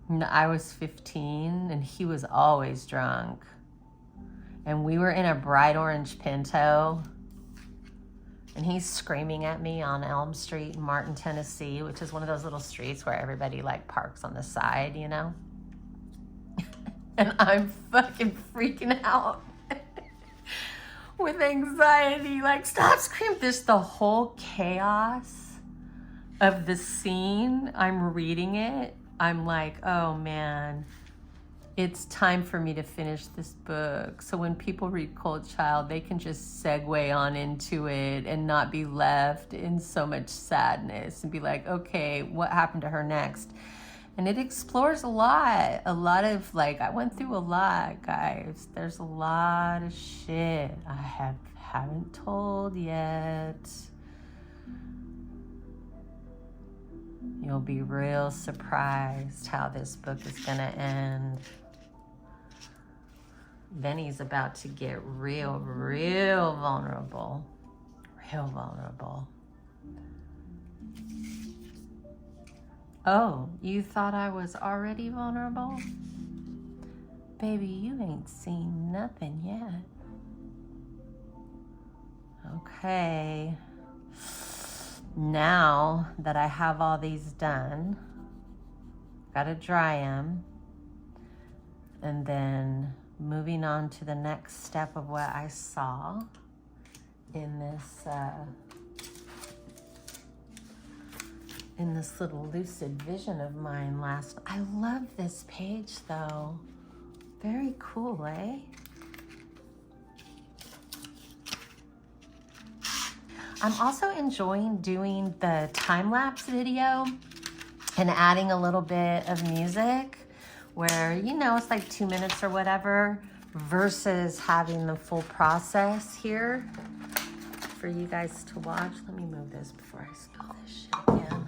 I was 15 and he was always drunk. And we were in a bright orange Pinto. And he's screaming at me on Elm Street in Martin, Tennessee, which is one of those little streets where everybody like parks on the side, you know? And I'm fucking freaking out with anxiety, like, stop screaming. This, the whole chaos of the scene, I'm reading it. I'm like, oh man, it's time for me to finish this book. So when people read Cold Child, they can just segue on into it and not be left in so much sadness and be like, okay, what happened to her next? And it explores a lot of like, I went through a lot, guys. There's a lot of shit I haven't told yet. You'll be real surprised how this book is gonna end. Benny's about to get real vulnerable. Real vulnerable. Oh, you thought I was already vulnerable? Baby, you ain't seen nothing yet. Okay. Now that I have all these done, gotta dry them. And then moving on to the next step of what I saw in this little lucid vision of mine last. I love this page though. Very cool, eh? I'm also enjoying doing the time-lapse video and adding a little bit of music where, you know, it's like 2 minutes or whatever, versus having the full process here for you guys to watch. Let me move this before I spill this shit again.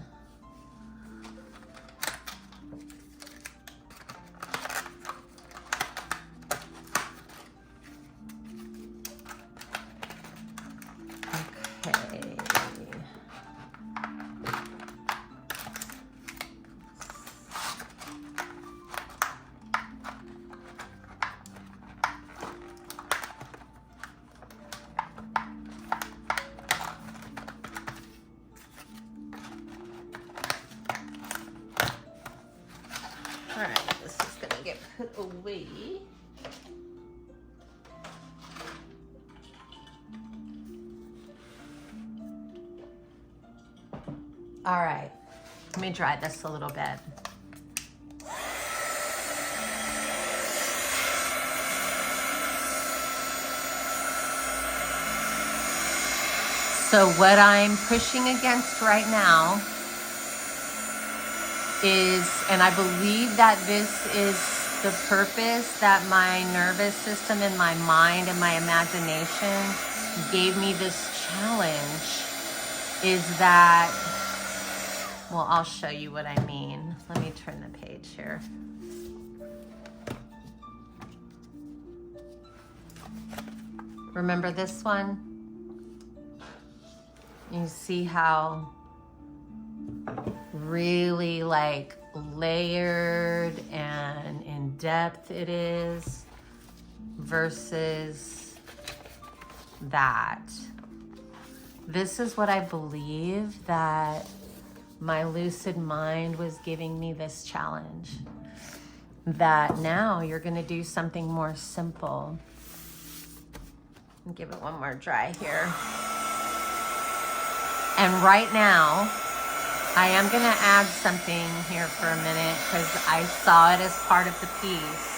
Okay. All right, this is gonna get put away. All right, let me dry this a little bit. So what I'm pushing against right now is, and I believe that this is the purpose that my nervous system and my mind and my imagination gave me this challenge, is that, well, I'll show you what I mean. Let me turn the page here. Remember this one? You see how really like layered and in depth it is versus that. This is what I believe that My lucid mind was giving me this challenge that now you're going to do something more simple. Give it one more dry here. And right now, I am going to add something here for a minute because I saw it as part of the piece.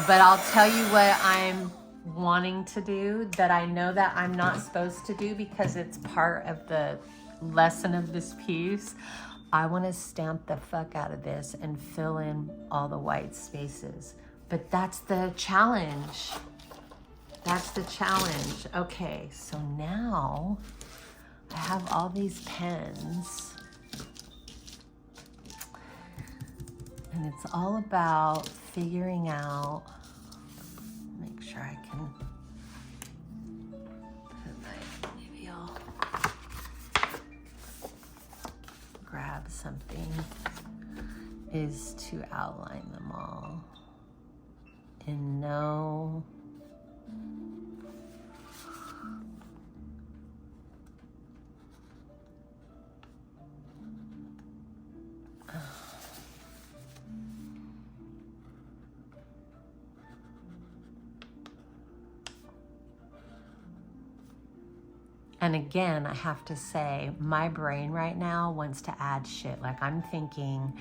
But I'll tell you what I'm wanting to do that I know that I'm not supposed to do because it's part of the lesson of this piece. I want to stamp the fuck out of this and fill in all the white spaces. But that's the challenge. That's the challenge. Okay, so now I have all these pens. And it's all about figuring out, make sure I can put my, maybe I'll grab something, is to outline them all and know and again, I have to say, my brain right now wants to add shit. Like I'm thinking,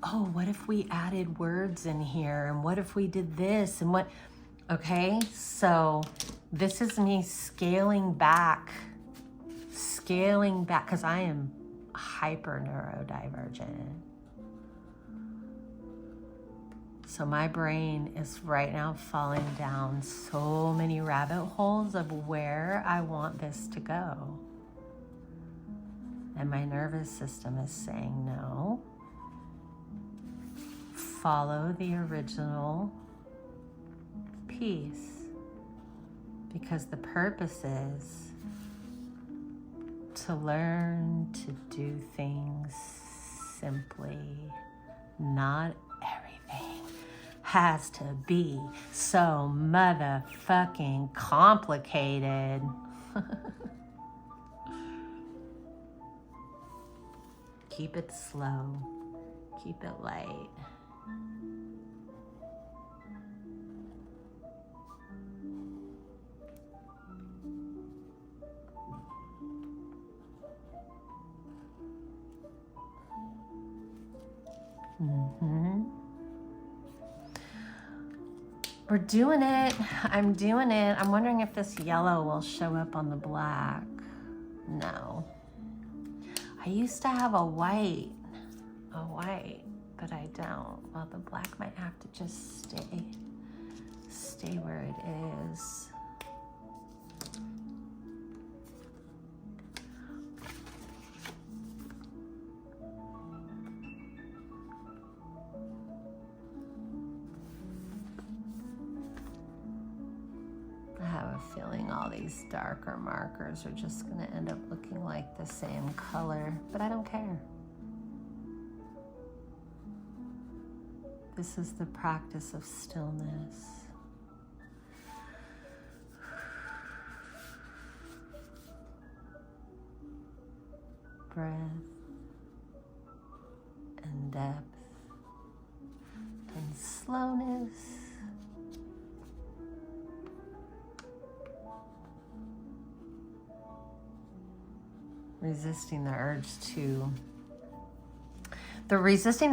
oh, what if we added words in here? And what if we did this? And what, okay? So this is me scaling back, because I am hyper neurodivergent. So my brain is right now falling down so many rabbit holes of where I want this to go. And my nervous system is saying no. Follow the original piece. Because the purpose is to learn to do things simply, not everything has to be so motherfucking complicated. Keep it slow. Keep it light. We're doing it. I'm doing it. I'm wondering if this yellow will show up on the black. No. I used to have a white, but I don't. Well, the black might have to just stay where it is. Feeling all these darker markers are just going to end up looking like the same color, but I don't care. This is the practice of stillness. Breath and depth and slowness. Resisting the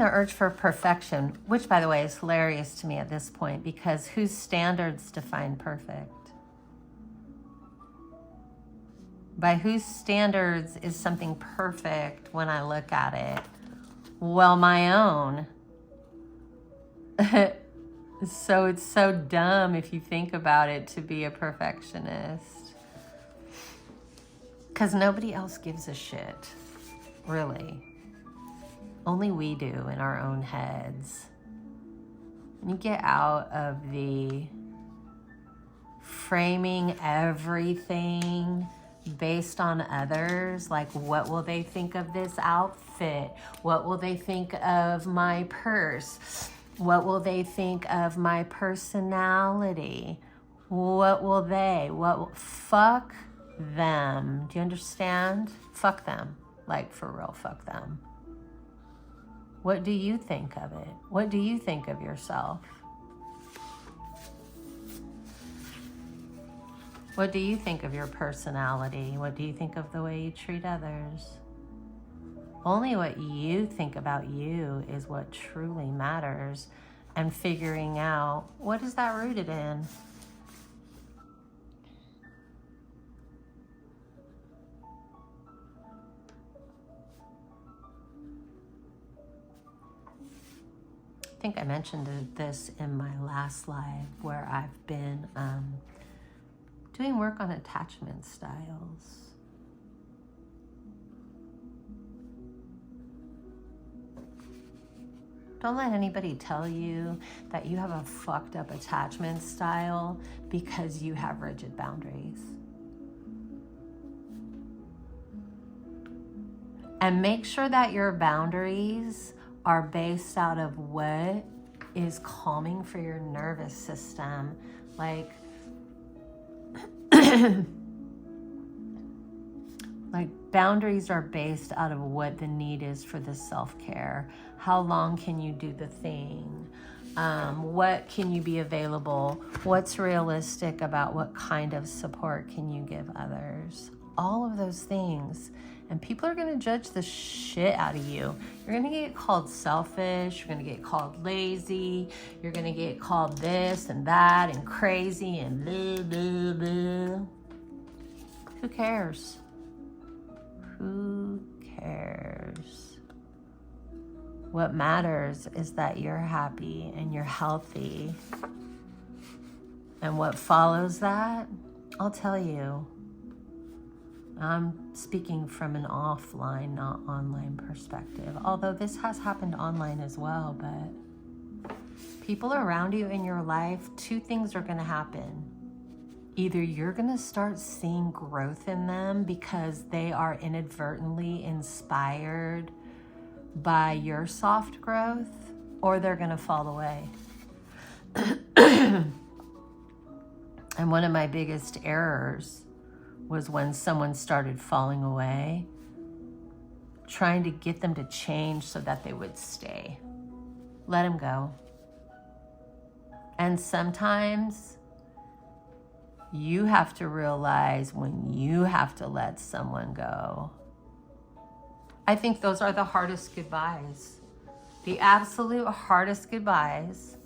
urge for perfection, which by the way is hilarious to me at this point, because whose standards define perfect? By whose standards is something perfect when I look at it? Well, my own. So it's so dumb if you think about it to be a perfectionist. Because nobody else gives a shit, really. Only we do in our own heads. When you get out of the framing everything based on others, like what will they think of this outfit? What will they think of my purse? What will they think of my personality? What will they? Fuck them. Do you understand? Fuck them. Like, for real, fuck them. What do you think of it? What do you think of yourself? What do you think of your personality? What do you think of the way you treat others? Only what you think about you is what truly matters, and figuring out, what is that rooted in? I think I mentioned this in my last live, where I've been doing work on attachment styles. Don't let anybody tell you that you have a fucked up attachment style because you have rigid boundaries. And make sure that your boundaries are based out of what is calming for your nervous system. Like, like boundaries are based out of what the need is for the self-care. How long can you do the thing? What can you be available? What's realistic about what kind of support can you give others? All of those things. And people are going to judge the shit out of you. You're going to get called selfish. You're going to get called lazy. You're going to get called this and that and crazy and blah, blah, blah. Who cares? Who cares? What matters is that you're happy and you're healthy. And what follows that, I'll tell you. I'm speaking from an offline, not online perspective. Although this has happened online as well, but people around you in your life, two things are going to happen. Either you're going to start seeing growth in them because they are inadvertently inspired by your soft growth, or they're going to fall away. And one of my biggest errors was when someone started falling away, trying to get them to change so that they would stay. Let them go. And sometimes you have to realize when you have to let someone go. I think those are the hardest goodbyes. The absolute hardest goodbyes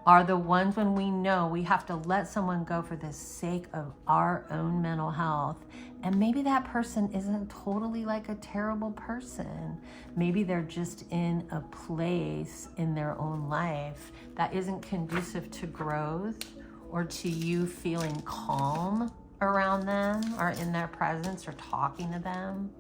are the ones when we know we have to let someone go for the sake of our own mental health. And maybe that person isn't totally like a terrible person. Maybe they're just in a place in their own life that isn't conducive to growth or to you feeling calm around them or in their presence or talking to them.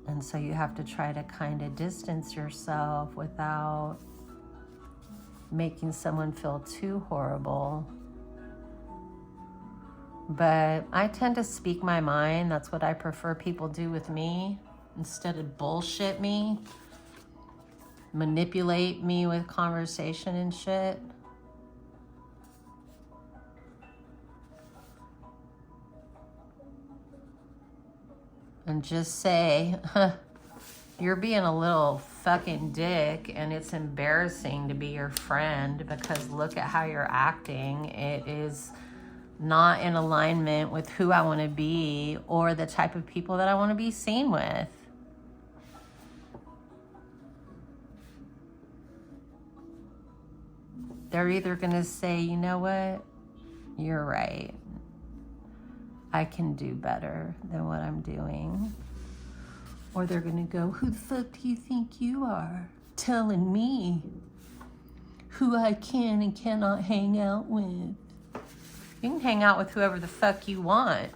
And so you have to try to kind of distance yourself without making someone feel too horrible. But I tend to speak my mind. That's what I prefer people do with me. Instead of bullshit me, manipulate me with conversation and shit. And just say, you're being a little fucking dick and it's embarrassing to be your friend because look at how you're acting. It is not in alignment with who I want to be or the type of people that I want to be seen with. They're either going to say, you know what, you're right. I can do better than what I'm doing. Or they're going to go, who the fuck do you think you are? Telling me who I can and cannot hang out with. You can hang out with whoever the fuck you want.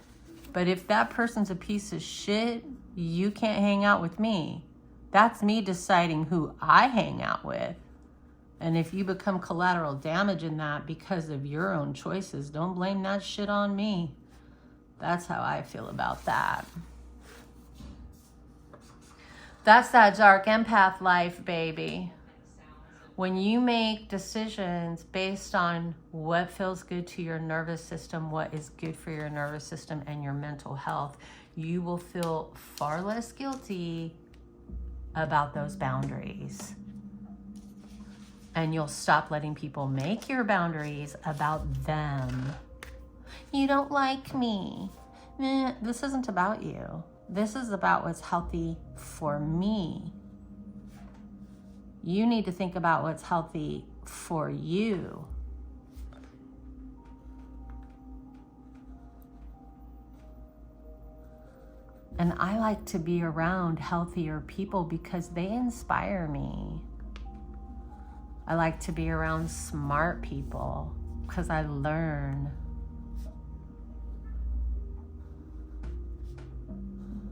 But if that person's a piece of shit, you can't hang out with me. That's me deciding who I hang out with. And if you become collateral damage in that because of your own choices, don't blame that shit on me. That's how I feel about that. That's that dark empath life, baby. When you make decisions based on what feels good to your nervous system, what is good for your nervous system and your mental health, you will feel far less guilty about those boundaries. And you'll stop letting people make your boundaries about them. You don't like me. This isn't about you. This is about what's healthy for me. You need to think about what's healthy for you. And I like to be around healthier people because they inspire me. I like to be around smart people because I learn.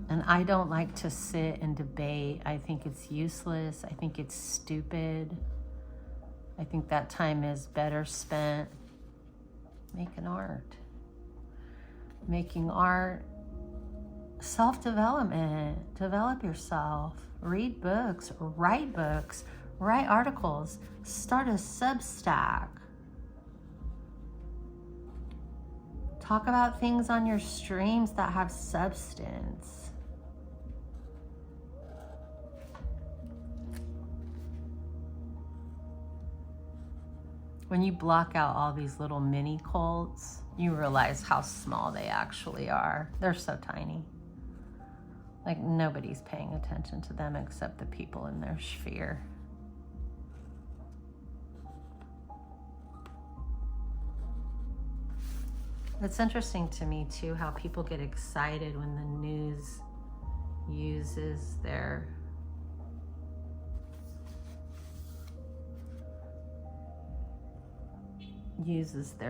And I don't like to sit and debate. I think it's useless. I think it's stupid. I think that time is better spent making art. Making art, self-development, develop yourself, read books, write articles, start a Substack. Talk about things on your streams that have substance. When you block out all these little mini cults, you realize how small they actually are. They're so tiny. Like nobody's paying attention to them except the people in their sphere. It's interesting to me too how people get excited when the news uses their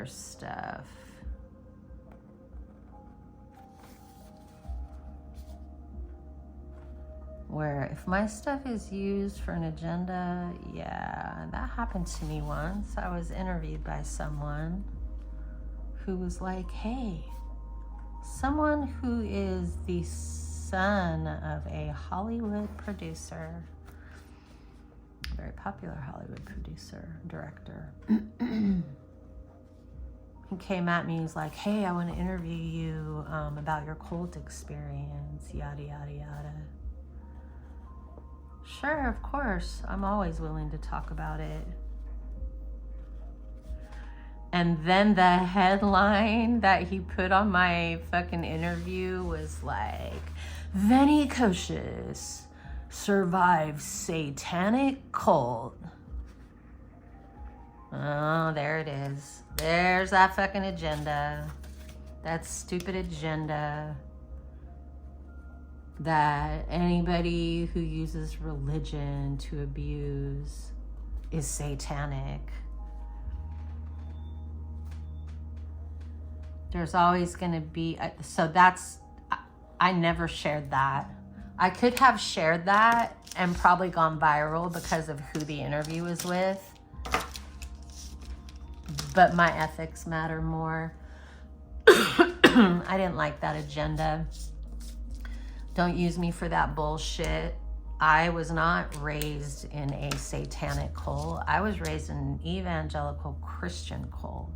stuff. Where if my stuff is used for an agenda, yeah, that happened to me once. I was interviewed by someone who was like, hey, someone who is the son of a Hollywood producer, a very popular Hollywood producer, director. He came at me, he's like, hey, I want to interview you about your cult experience, yada, yada, yada. Sure, of course. I'm always willing to talk about it. And then the headline that he put on my fucking interview was like, Venny Kocious survives satanic cult. Oh, there it is. There's that fucking agenda. That stupid agenda that anybody who uses religion to abuse is satanic. There's always going to be, so that's, I never shared that. I could have shared that and probably gone viral because of who the interview was with. But my ethics matter more. I didn't like that agenda. Don't use me for that bullshit. I was not raised in a satanic cult. I was raised in an evangelical Christian cult.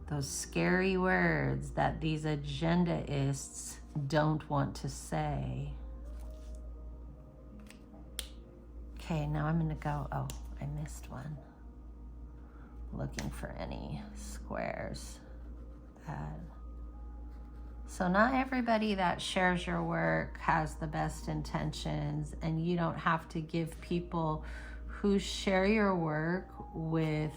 Those scary words that these agendaists don't want to say. Okay, now I'm gonna go, oh, I missed one. Looking for any squares. So not everybody that shares your work has the best intentions, and you don't have to give people who share your work with,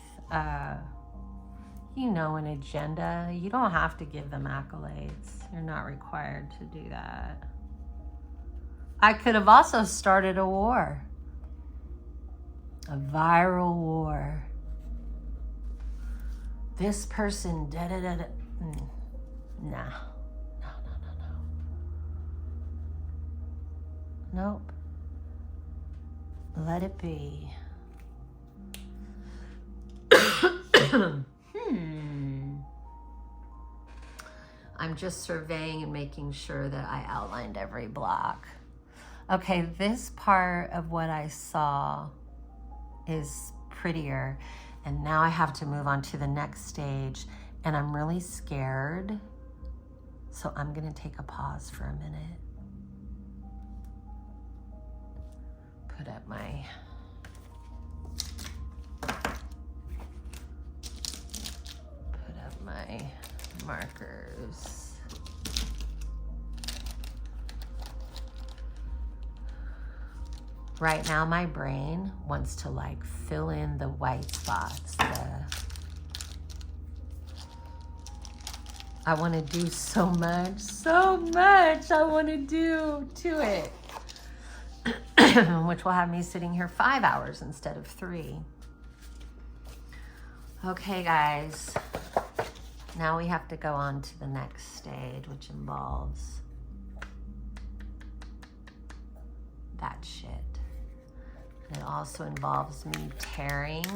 an agenda. You don't have to give them accolades. You're not required to do that. I could have also started a war. A viral war. This person, da-da-da-da. Nah. Nope. Let it be. I'm just surveying and making sure that I outlined every block. Okay, this part of what I saw is prettier. And now I have to move on to the next stage. And I'm really scared. So I'm gonna take a pause for a minute. Put up my markers. Right now my brain wants to like fill in the white spots. I want to do so much I want to do to it. Which will have me sitting here 5 hours instead of 3. Okay, guys. Now we have to go on to the next stage, which involves that shit. It also involves me tearing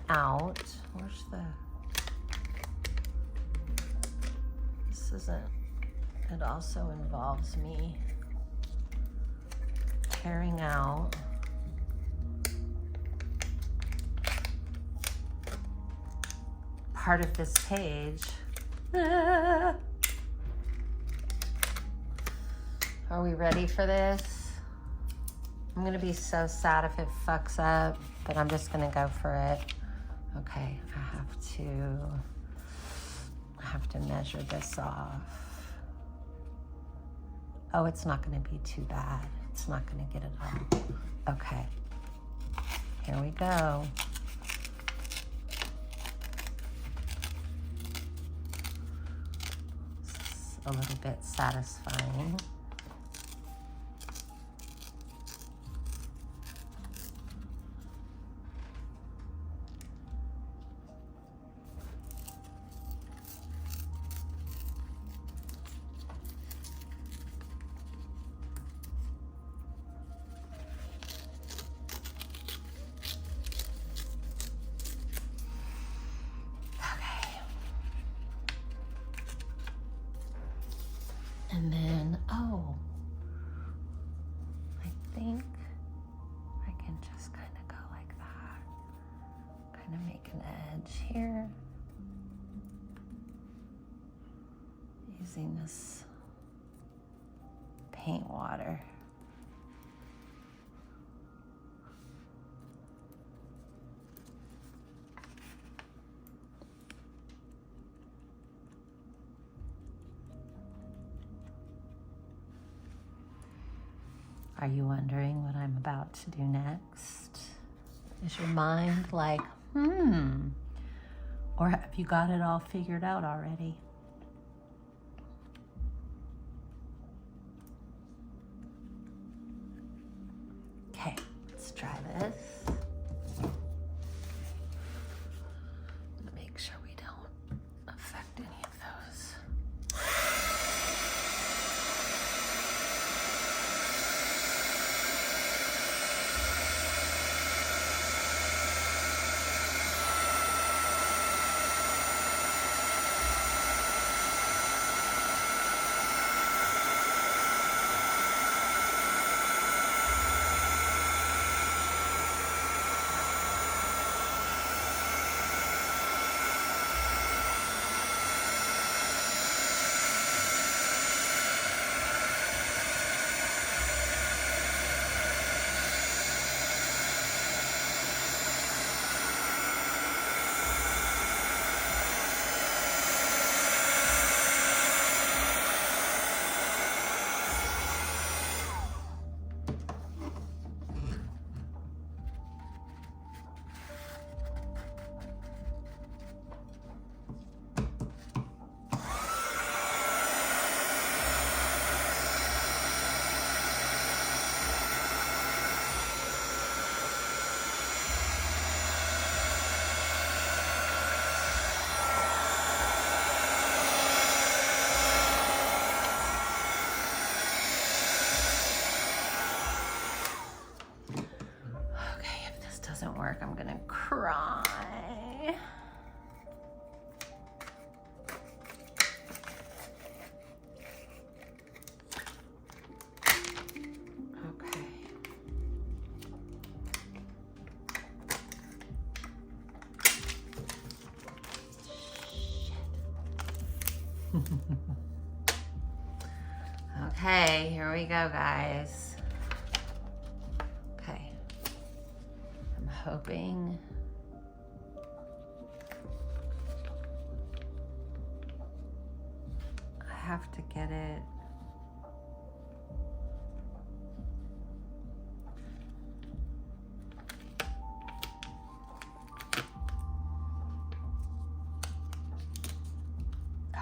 out. Where's the... This isn't... It also involves me tearing out part of this page. Are we ready for this? I'm gonna be so sad if it fucks up, but I'm just gonna go for it. Okay, I have to measure this off. Oh, it's not gonna be too bad. It's not gonna get it all. Okay, here we go. This is a little bit satisfying. And then, oh, I think I can just kind of go like that. Kind of make an edge here. Using this paint water. Are you wondering what I'm about to do next? Is your mind like, Or have you got it all figured out already? Okay, let's try this. Make sure we don't affect any of those. Okay, here we go, guys. Okay. I'm hoping I have to get it.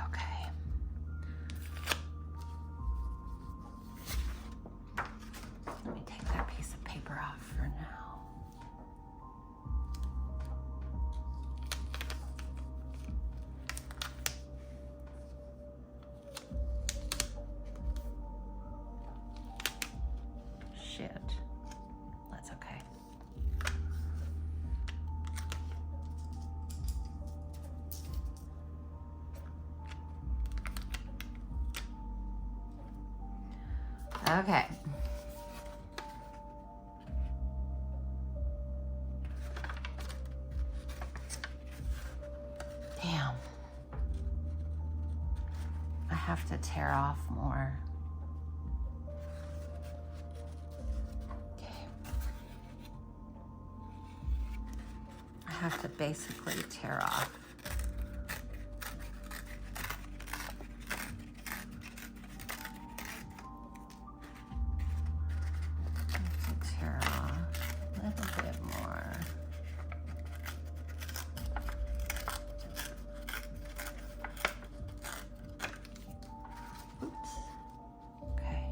Okay. Let me take that piece of paper off for now. Shit. That's okay. Okay. Damn. I have to tear off more. Okay. I have to basically tear off. Tear off a little bit more. Oops. Okay.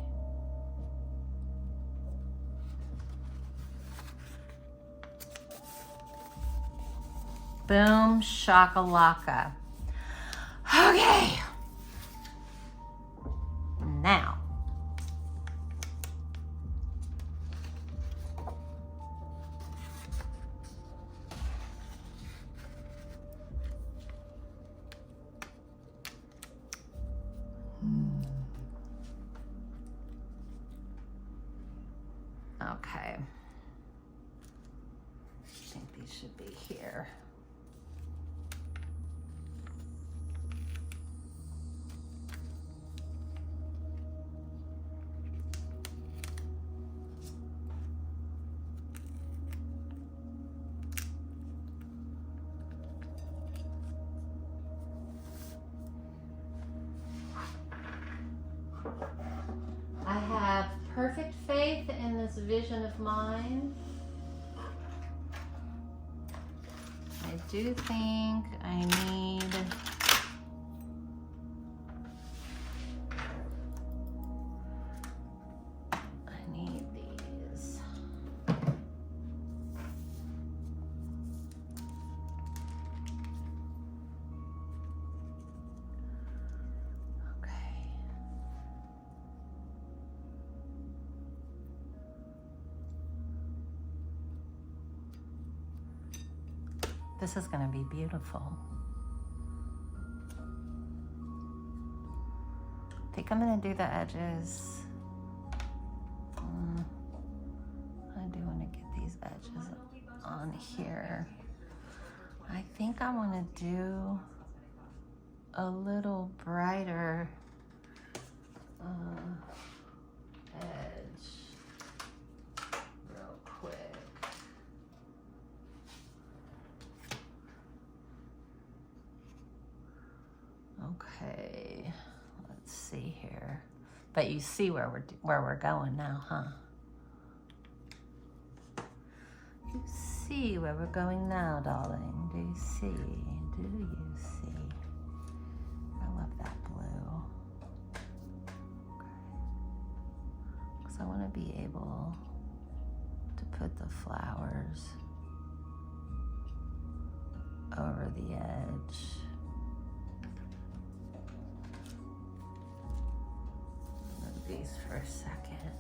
Boom shakalaka. Okay. Now. Okay. I think these should be here. I have perfect faith in this vision of mine. I do think I need these. Okay. This is going to be beautiful. I think I'm going to do the edges. I do want to get these edges on here. I think I want to do a little brighter edge real quick. Okay, let's see here. But you see where we're going now, huh? You see where we're going now, darling? Do you see? Do you see? I love that blue. Okay. Because I want to be able to put the flowers over the edge. Move these for a second.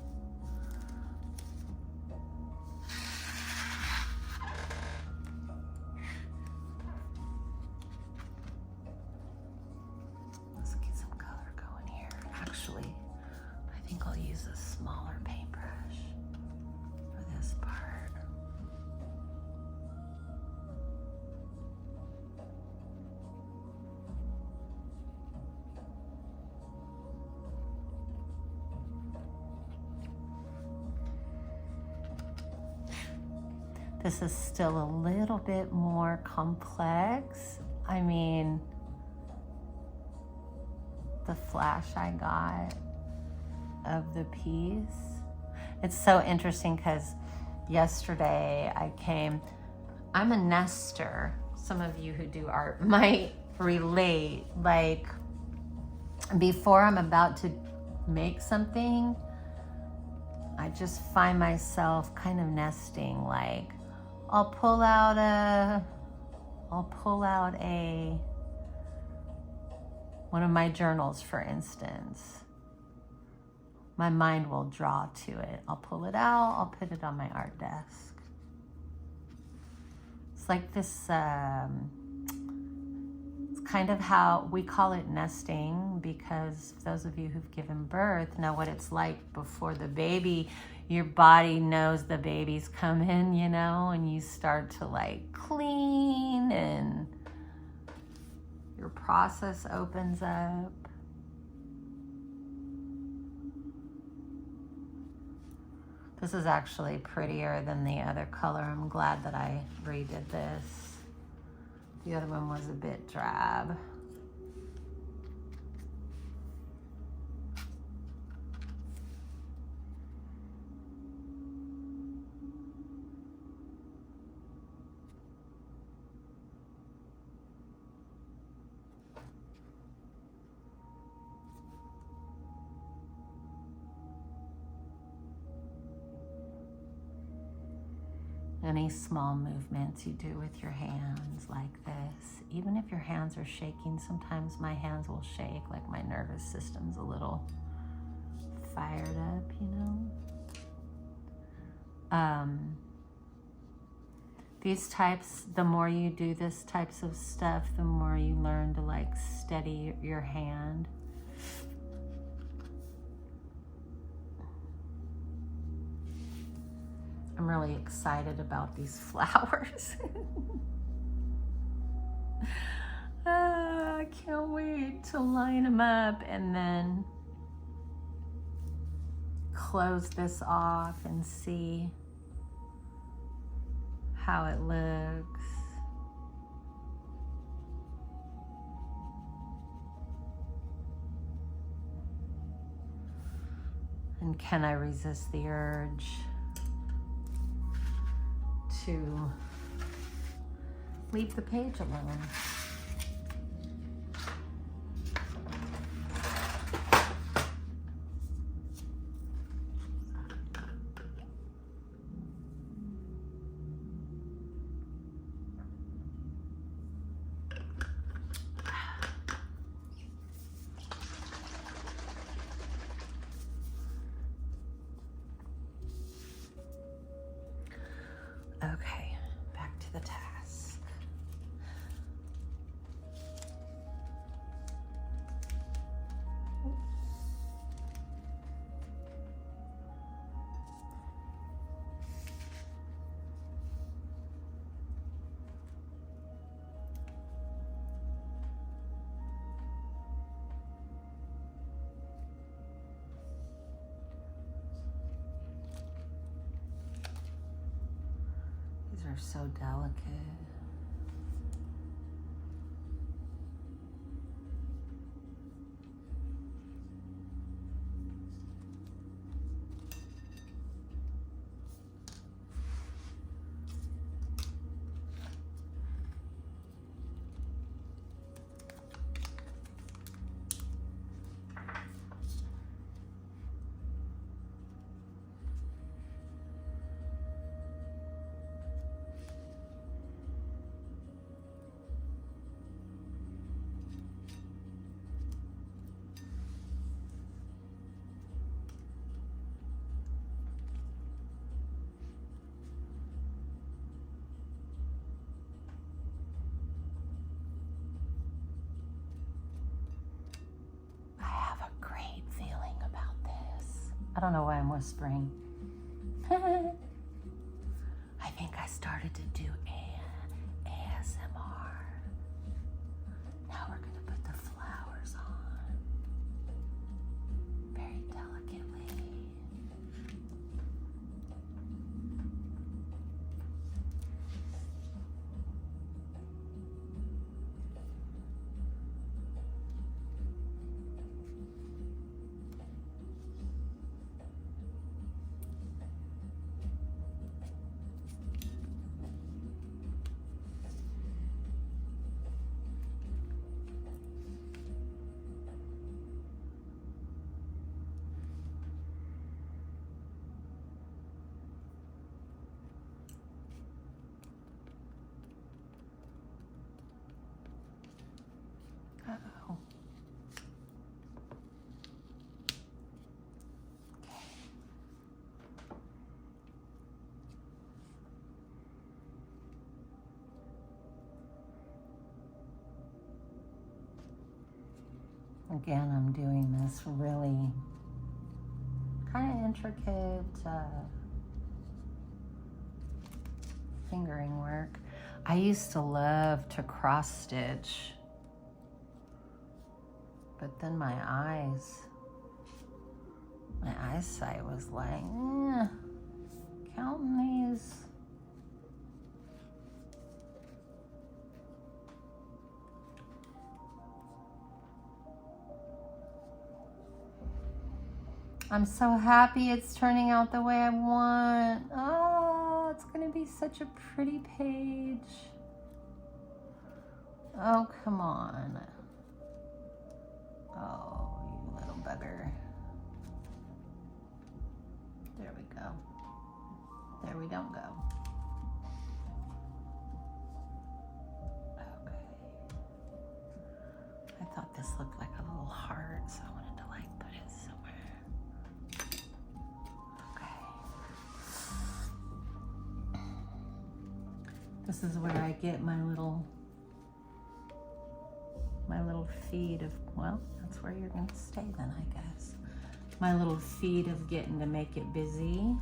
Let's get some color going here. Actually, I think I'll use a smaller paintbrush for this part. This is still a little bit more complex. I mean, the flash I got of the piece. It's so interesting because yesterday I'm a nester. Some of you who do art might relate. Like, before I'm about to make something, I just find myself kind of nesting. Like, I'll pull out one of my journals, for instance. My mind will draw to it. I'll pull it out, I'll put it on my art desk. It's like this, it's kind of how we call it nesting, because those of you who've given birth know what it's like before the baby. Your body knows the baby's coming, you know, and you start to like clean and your process opens up. This is actually prettier than the other color. I'm glad that I redid this. The other one was a bit drab. Any small movements you do with your hands like this, even if your hands are shaking, sometimes my hands will shake, like my nervous system's a little fired up, you know? These types, the more you do this types of stuff, the more you learn to like steady your hand. I'm really excited about these flowers. I can't wait to line them up and then close this off and see how it looks. And can I resist the urge to leave the page alone? Okay, back to the task. These are so delicate. I don't know why I'm whispering. I think I started to do ASMR. Now we're gonna put the flowers on. Very delicately. Uh-oh. Again, I'm doing this really kind of intricate fingering work. I used to love to cross stitch, but then my eyesight was like, counting these. I'm so happy it's turning out the way I want. Oh, it's gonna be such a pretty page. Oh, come on. Oh, you little bugger. There we go. There we don't go. Okay. I thought this looked like a little heart, so I wanted to like put it somewhere. Okay. This is where I get my little feed of, well, that's where you're going to stay then, I guess. My little feed of getting to make it busy.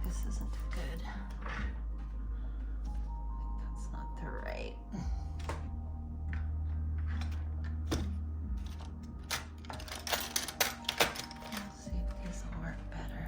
This isn't good. I think that's not the right. Let's see if these will work better.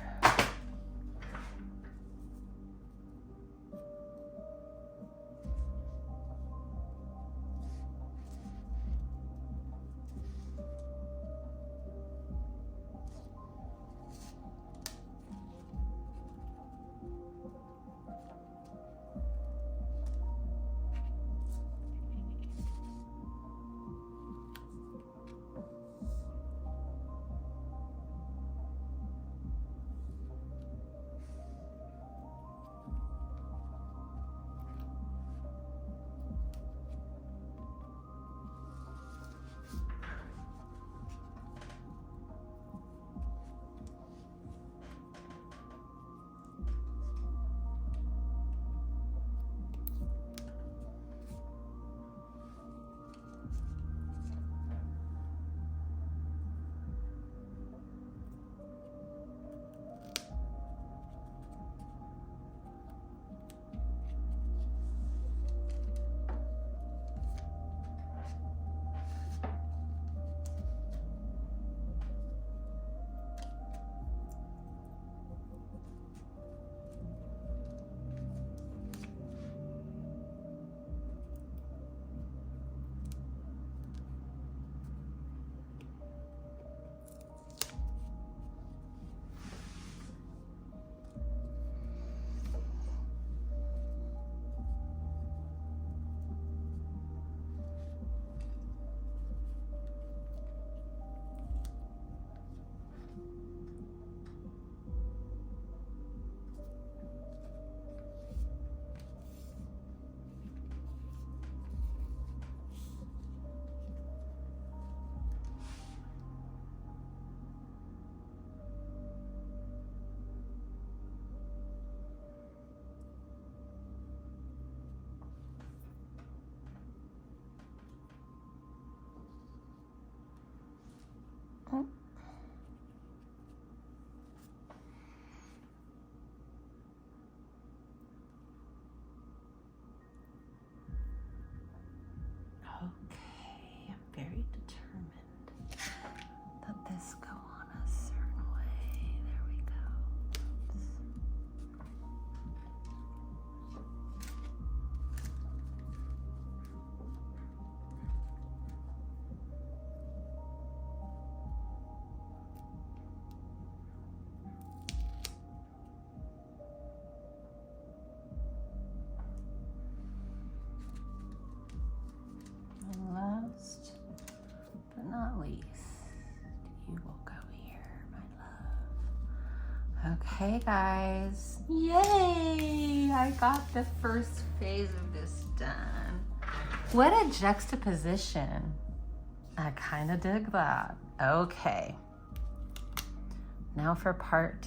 Okay, guys. Yay! I got the first phase of this done. What a juxtaposition. I kind of dig that. Okay. Now for part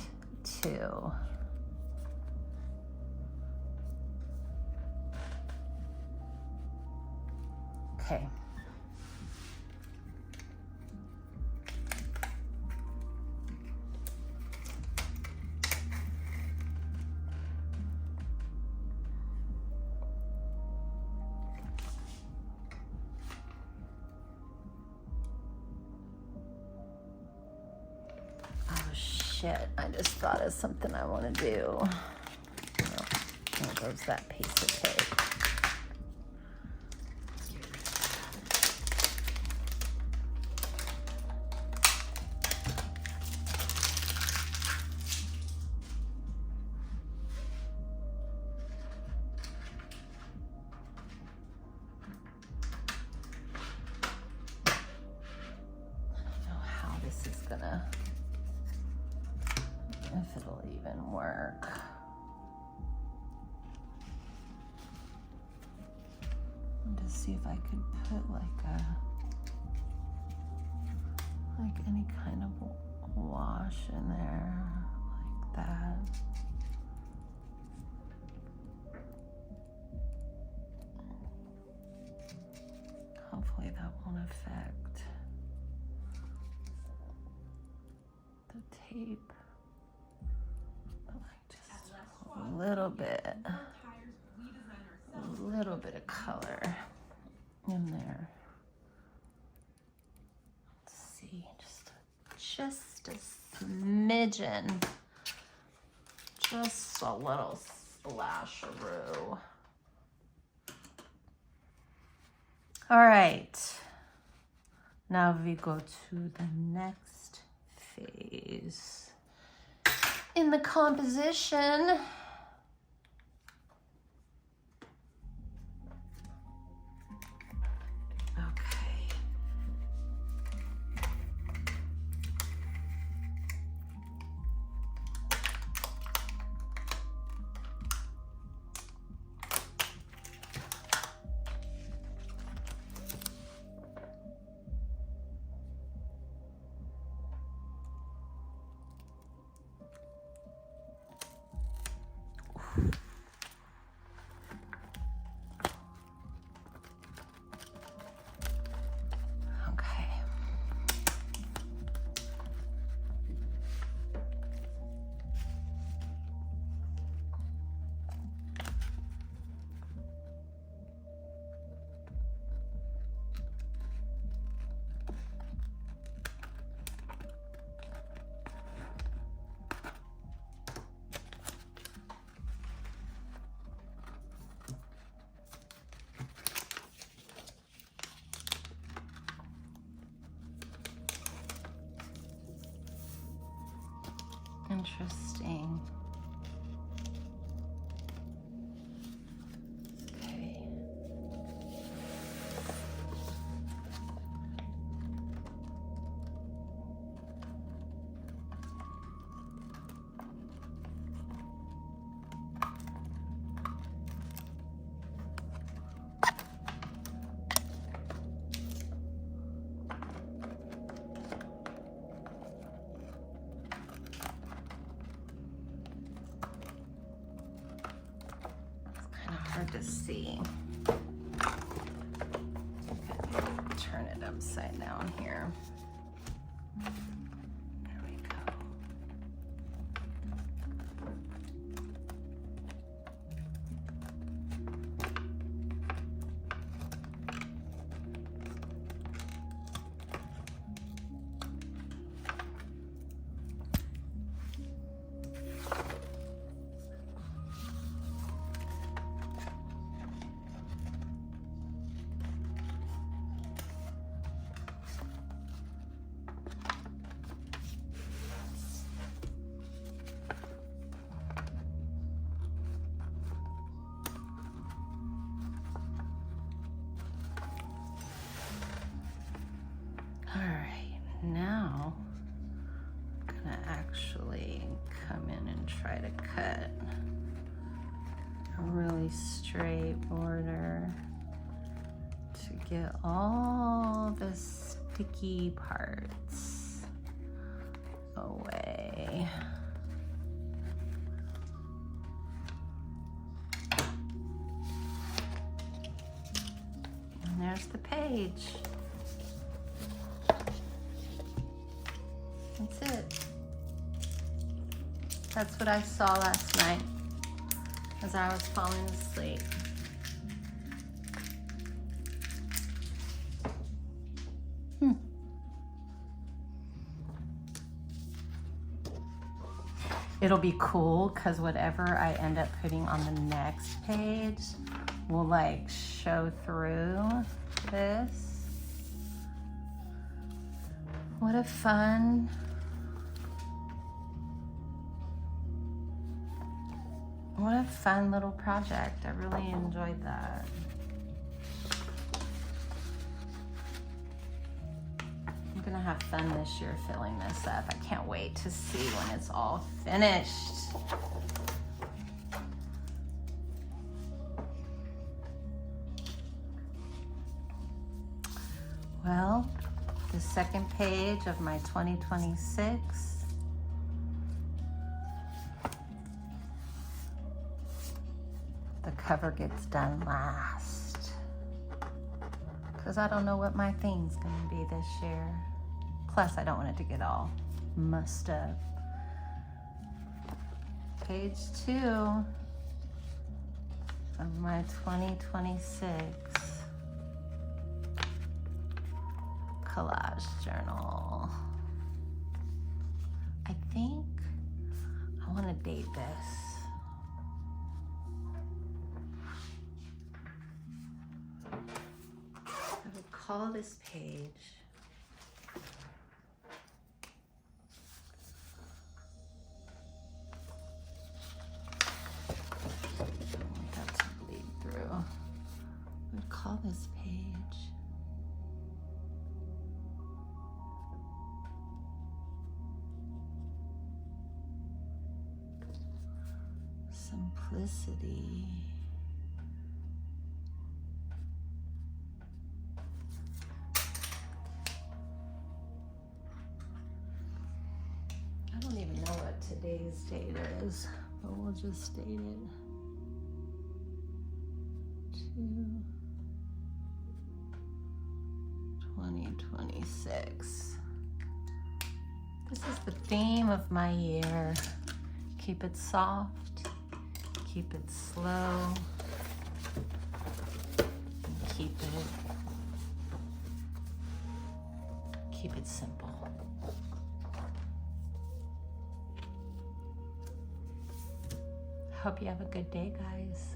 2. Okay. Oh shit, I just thought of something I want to do. Oh, there goes that piece of tape. If it'll even work. Just see if I could put like any kind of wash in there like that. Hopefully that won't affect the tape. A little bit of color in there. Let's see, just a smidgen, just a little splasheroo. All right, now we go to the next phase in the composition. Interesting. Okay. Hard to see. Turn it upside down here. There we go. Now I'm gonna actually come in and try to cut a really straight border to get all the sticky parts away. And there's the page. That's it. That's what I saw last night as I was falling asleep. It'll be cool because whatever I end up putting on the next page will like show through this. What a fun little project. I really enjoyed that. I'm gonna have fun this year filling this up. I can't wait to see when it's all finished. Well, the second page of my 2026. The cover gets done last. Because I don't know what my theme's gonna be this year. Plus, I don't want it to get all mussed up. Page 2 of my 2026 collage journal. I think I want to date this. I would call this page this page Simplicity. I don't even know what today's date is, but we'll just date it. 2026. This is the theme of my year. Keep it soft, keep it slow, and keep it simple. Hope you have a good day, guys.